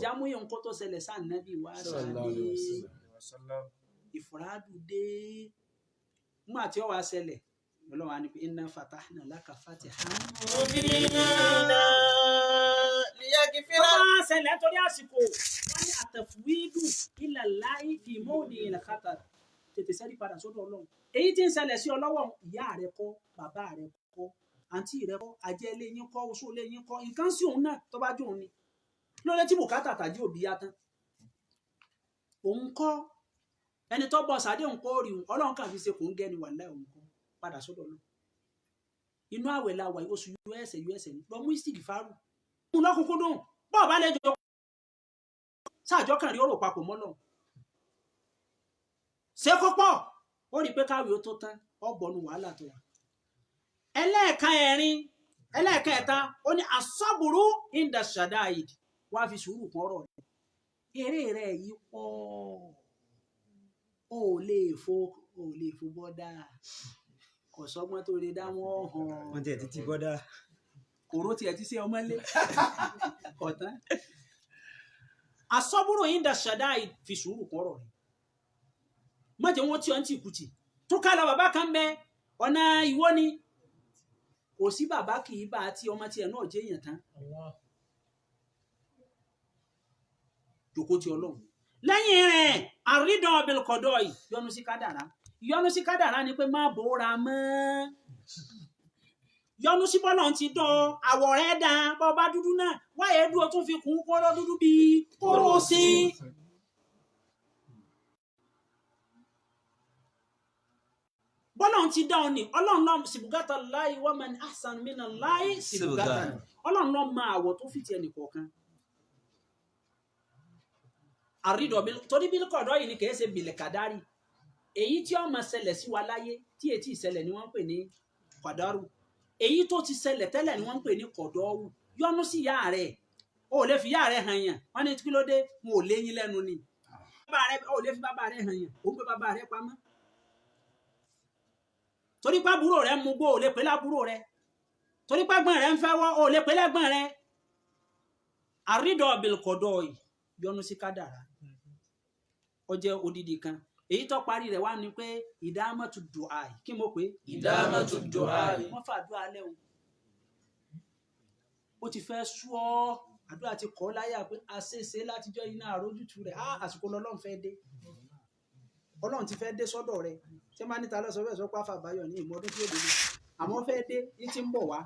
jámù yẹn nǹkan tó ṣẹlẹ̀ sáà nẹ́bí wá ṣàlẹ̀ ìfúrádù dé nígbà tí ó wá ṣẹlẹ̀ ọlọ́run á ní pé inna fatahna laka fatihan. tó bá ṣẹlẹ̀ nítorí àsìkò wọ́n ní àtẹ̀fúwídù ila Allahi fi mawdi'il khatar tètè sẹ́rí padà sọ́dọ̀ ọlọ́run èyí tí ń ṣẹlẹ̀ sí ọlọ́wọ́ ìyá rẹ kọ́ bàbá rẹ kọ́ àǹtí rẹ kọ́ ajẹ́ ilé yín kọ́ oṣù ilé yín kọ́ nǹkan sí òun náà tó bá jó òun ni lórí tí bùkátà tàjí òbí yá tán òun kọ́ ẹni tó bọ̀ sáré òun kọ́ rí òun ọlọ́run kàn fi ṣe kò ń gẹ́ni wà láì òun kọ́ padà sọ́dọ̀ lọ inú àwẹ̀ la wà oṣù us ni lọ mú ìsìkì fárú mú lọ́kùnkún dùn bọ́ọ̀ bá lẹ́jọ́ sáàjọ́ kàn rí ọ̀rọ̀ papọ̀ mọ́ lọ́hùn ṣé kó pọ̀ ó rí i pé káwé ó tó tán ọ̀bọ̀nù wàhálà tó wà ẹlẹ́ẹ̀kẹta ó ní asọ́bùrú inda shadaid wá fi sùúrù kan ọ̀rọ̀ rẹ̀ eré rẹ̀ yìí pọ̀ ó lè fo bọ́dà kò sọ́gbọ́n tó lè dá wọ́n hàn wọ́n tiẹ̀ ti bọ́dà kòró tiẹ̀ ti ṣe ọmọlé ọ̀tán asọ́bùrú inda shadaid fi sùúrù kan ọ̀rọ̀ rẹ̀ má jẹ́ wọ́n tí ọ́ ń tì kùtì tó ká lọ bàbá kan bẹ ọ̀nà ìwọ ni kò sí bàbá kì í bá àti ọmọ tiẹ̀ náà jẹ́ èèyàn tán jòkó ti ọlọ́run lẹ́yìn rẹ̀ àrídàn ọbẹ̀lùkọ̀dọ̀ yìí yọnu sí kádàrá ni pé má bòóra mọ́ yọnu sí bọ́lọ̀ ti dán àwọ̀ rẹ̀ dá bọ́ọ̀bá dúdú náà wáyé dúró tún fi kún kóró dúdú bíi kóró sí bọ́lọ́run ti dá ọ ní ọlọ́run náà sìbùgátà láì wọ́n mẹ́ni ahsan mina láì sìbùgátà ọlọ́run náà máa àwọ̀ tó fìtì ẹnì kọ̀ọ̀kan àrídọ̀ torí bí kọ̀dọ̀ yìí ni kìí ṣe bìlẹ̀ kàdárì èyí tí ó máa ṣẹlẹ̀ sí wa láyé tí èyí tí ìṣẹlẹ̀ ni wọ́n ń pè ní kọ̀dọ̀rù èyí tó ti ṣẹlẹ̀ tẹ́lẹ̀ ni wọ́n ń pè ní kọ̀dọ̀rù yọ́nú sí ìyá rẹ̀ o ò lè fi ìyá rẹ̀ hàn yàn wọ́n ní kí ló dé wọn ò léyìn lẹ́nu ni o ò lè fi bàbá rẹ̀ hàn yàn o ń pè bàbá rẹ̀ pamọ́ torí pé àbúrò rẹ̀ mú gbó ò lè pè lábúrò rẹ̀ torí pé ẹ̀gbọ́n rẹ̀ ń fẹ́ wọ́ ò lè pè lẹ́gbọ́n rẹ̀ àrídọ̀ bìlkọ̀dọ̀ yìí yọ́nú sí kádàrá ó jẹ́ odidi kan èyí tó parí rẹ̀ wá ní pé ìdámọ́tù dùáì kí mo pé ìdámọ́tù dùáì wọ́n fàdúrà lẹ́hùn ó ti fẹ́ sú ọ àdúrà ti kọ́ láyà pé àṣeṣe látijọ́ iná àrójútu rẹ̀ àsìkò lọ́lọ́run fẹ́ dé ọlọ́run ti fẹ́ dé sọ́dọ̀ rẹ̀ ṣé máa níta lọ́sọ̀ bẹ́ẹ̀ sọ pé àfàbáyọ̀ ní ìmọ̀ọ́dún tí ó dé àmọ́ fẹ́ dé ní ti ń bọ̀ wá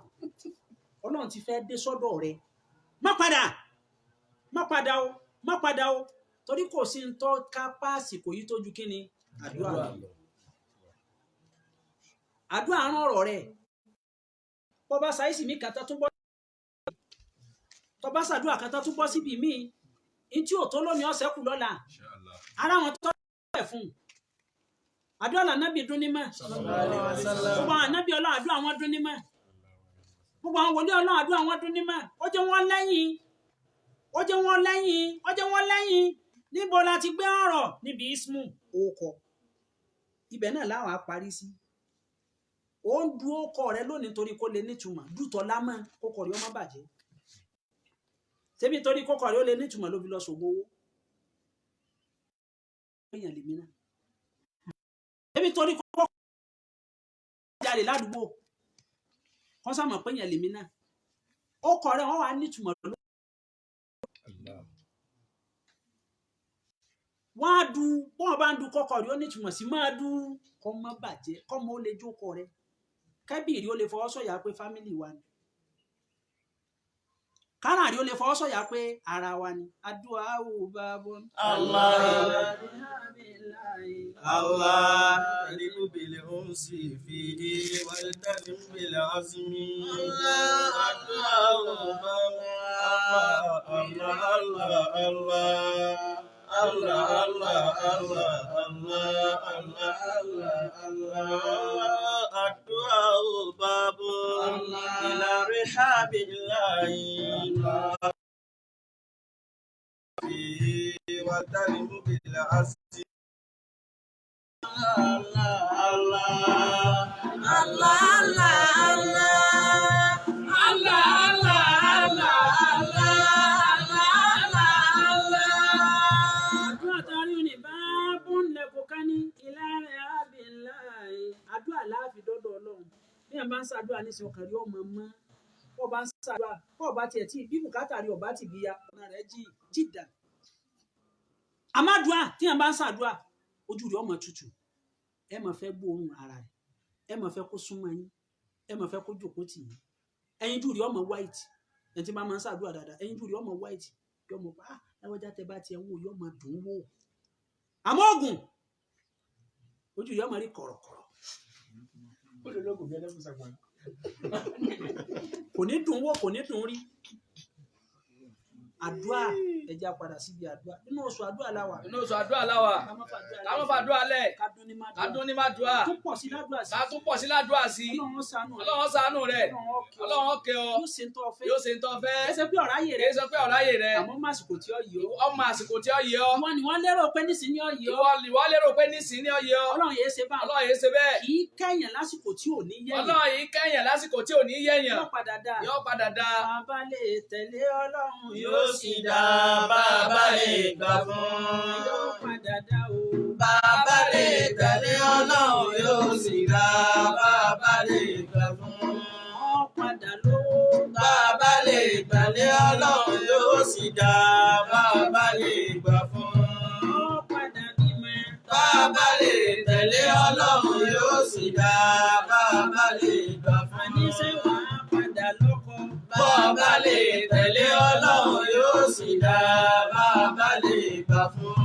ọlọ́run ti fẹ́ dé sọ́dọ̀ rẹ̀ má padà o má padà o torí kò sí ń tọ́ ká páàsì kò yí tójú kí ni àdúrà àdúrà rán ọ̀rọ̀ rẹ̀ bọ́bá sáyẹ́sì mi kàtà tún bọ́ tọba ṣàdúrà kàtà tún bọ́ síbi míì ní tí ò tó lónìí ọ̀sẹ̀ kù lọ́la ara wọn tó ẹ̀ fún àdúrà lànàbì dún ní mọ́ gbogbo àwọn ànábì ọlọ́run àdúrà wọn dún ní mọ́ gbogbo àwọn wòlíì ọlọ́run àdúrà wọn dún ní mọ́ ó jẹ́ wọ́n lẹ́yìn níbo la ti gbé ọ̀rọ̀ níbi ismu òkọ̀ ibẹ̀ náà láwọn á parí sí ó ń du ọkọ rẹ lónìí torí kó lè nítumọ̀ dùtọ̀ lámọ́ kókò rí ọmọ bàjẹ́ ṣebí torí kókò rí ó lè nítumọ̀ ló fi lọ ṣògbó owó èèyàn lèmi náà ṣebí torí kókò jáde ládùúgbò kọ́ sàmọ̀ pé èèyàn lèmi náà ọkọ rẹ wọ́n wà nítumọ̀ lọ́wọ́ wọ́n á du bọ́n bá ń du kókò rí ó nítumọ̀ sí máa du kọ́ mọ́ bàjẹ́ kọ́ mọ́ ó lè jókòó rẹ kẹ́bìrì ó lè fọwọ́ sọ̀yà pé fámìlì wa ni káràrí ó lè fọwọ́ sọ̀yà pé ara wa ni àdúà ò bá bọ́ Allah alimu bil unsi fihi wal talim bil azmi àdúà ò bá Allah Allah Allah Allah Allah Allah Allah addu'a babu ila rihabillahi wa talim bil asri Allah Allah Allah Allah bá ń ṣàdúrà ní ìsìn ọkàn rí ọmọ mọ́ bọ́ bá ń ṣàdúrà bọ́ bá tiẹ̀ tí bí bùkátà rí ọba ti bí ya ọ̀nà rẹ̀ jìdà àmàdùà tí wọ́n bá ń ṣàdúrà ojú rẹ̀ ọmọ tutù ẹ máa fẹ́ gbóòórùn ara rẹ̀ ẹ máa fẹ́ kó súnmọ́ yín ẹ máa fẹ́ kó jókòó tì yín ẹyin jù rí ọmọ white ẹni tí bá máa ń ṣàdúrà dáadáa ẹyin jù rí ọmọ white yọmọ pa láwọjá tẹ bá tiẹ̀ ń wò yọmọ dùn wò àmọ́ ògùn ojú rẹ̀ ọmọ rí kọ̀rọ̀kọ̀rọ̀ kò ní dùn wò kò ní dùn rí àdúrà ẹja padà síbi àdúrà nínú oṣù àdúrà láwà káwọn fàdúrà lẹ kádún ní má dùà ká tún pọ̀ sí ládùà sí Ọlọ́run ṣàánú rẹ Ọlọ́run kẹ́ ọ yóò ṣe ń tọ́ fẹ́ ẹ ṣe pé ọ̀ráyè rẹ àmọ́ àsìkò tí ó yẹ ọ wọn ni wọ́n lérò pé nísìnyí ó yẹ ọ Ọlọ́run yéé ṣe bẹ́ẹ̀ kì í kẹ́yìn lásìkò tí ò ní yẹ̀yàn Ọlọ́run yìí kẹ́yìn lásìkò tí ò ní yẹ̀yàn yóò padà dá bàbá lè tẹ̀lé Ọlọ́run yóò sì dá bàbá lè gbà fún. Yóò padà dá o. Bàbá lè tẹ̀lé Ọlọ́run yóò sì dá bàbá lè gbà fún. Wọ́n padà lówó. Bàbá lè tẹ̀lé Ọlọ́run yóò sì dá bàbá lè gbà fún. Wọ́n padà bímọ. Bàbá lè tẹ̀lé Ọlọ́run yóò sì dá bàbá lè gbà fún. Àníṣe wàá padà lọ́kọ. Bàbá lè tẹ̀lé Ọlọ́run yóò sì dá bàbá lè gbà fún.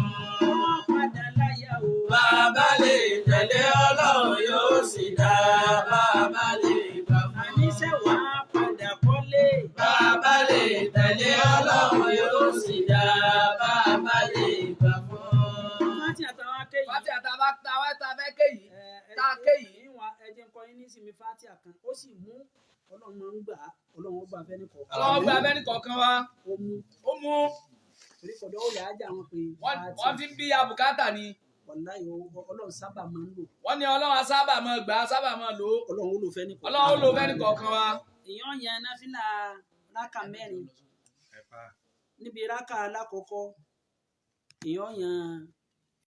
Wọ́n padà láyà o. Bàbá lè tẹ̀lé Ọlọ́run yóò sì dá bàbá lè gbà fún. Àníṣe wàá padà kọ́lé. Bàbá lè tẹ̀lé Ọlọ́run yóò sì dá bàbá lè gbà fún. Fátì àtàwọn akéyìí. Fátì àtàwọn akéyìí. Tá a kéyìí. Ẹjẹ ń kọ yín ní ìsinmi fátì àkàn ó sì mú Ọlọ́run máa ń gbà á Ọlọ́run ó gbà fẹ́ni kọ̀ọ̀kan. Ọlọ́run gbà fẹ́ni kọ̀ọ̀kan wa. Ó mú. Torí kọ̀dọ̀ ó yà á jà wọn pé. Wọ́n fi ń bí abùkátà ni. Wàláhì Ọlọ́run sábà máa ń lò. Wọ́n ní Ọlọ́run sábà máa gbà á sábà máa lò ó. Ọlọ́run ó lò fẹ́ni kọ̀ọ̀kan. Ọlọ́run ó lò fẹ́ni kọ̀ọ̀kan wa. Èèyàn yan náfìlà rákà mẹ́rin. Níbi rákà alákọ̀ọ́kọ́ èèyàn yan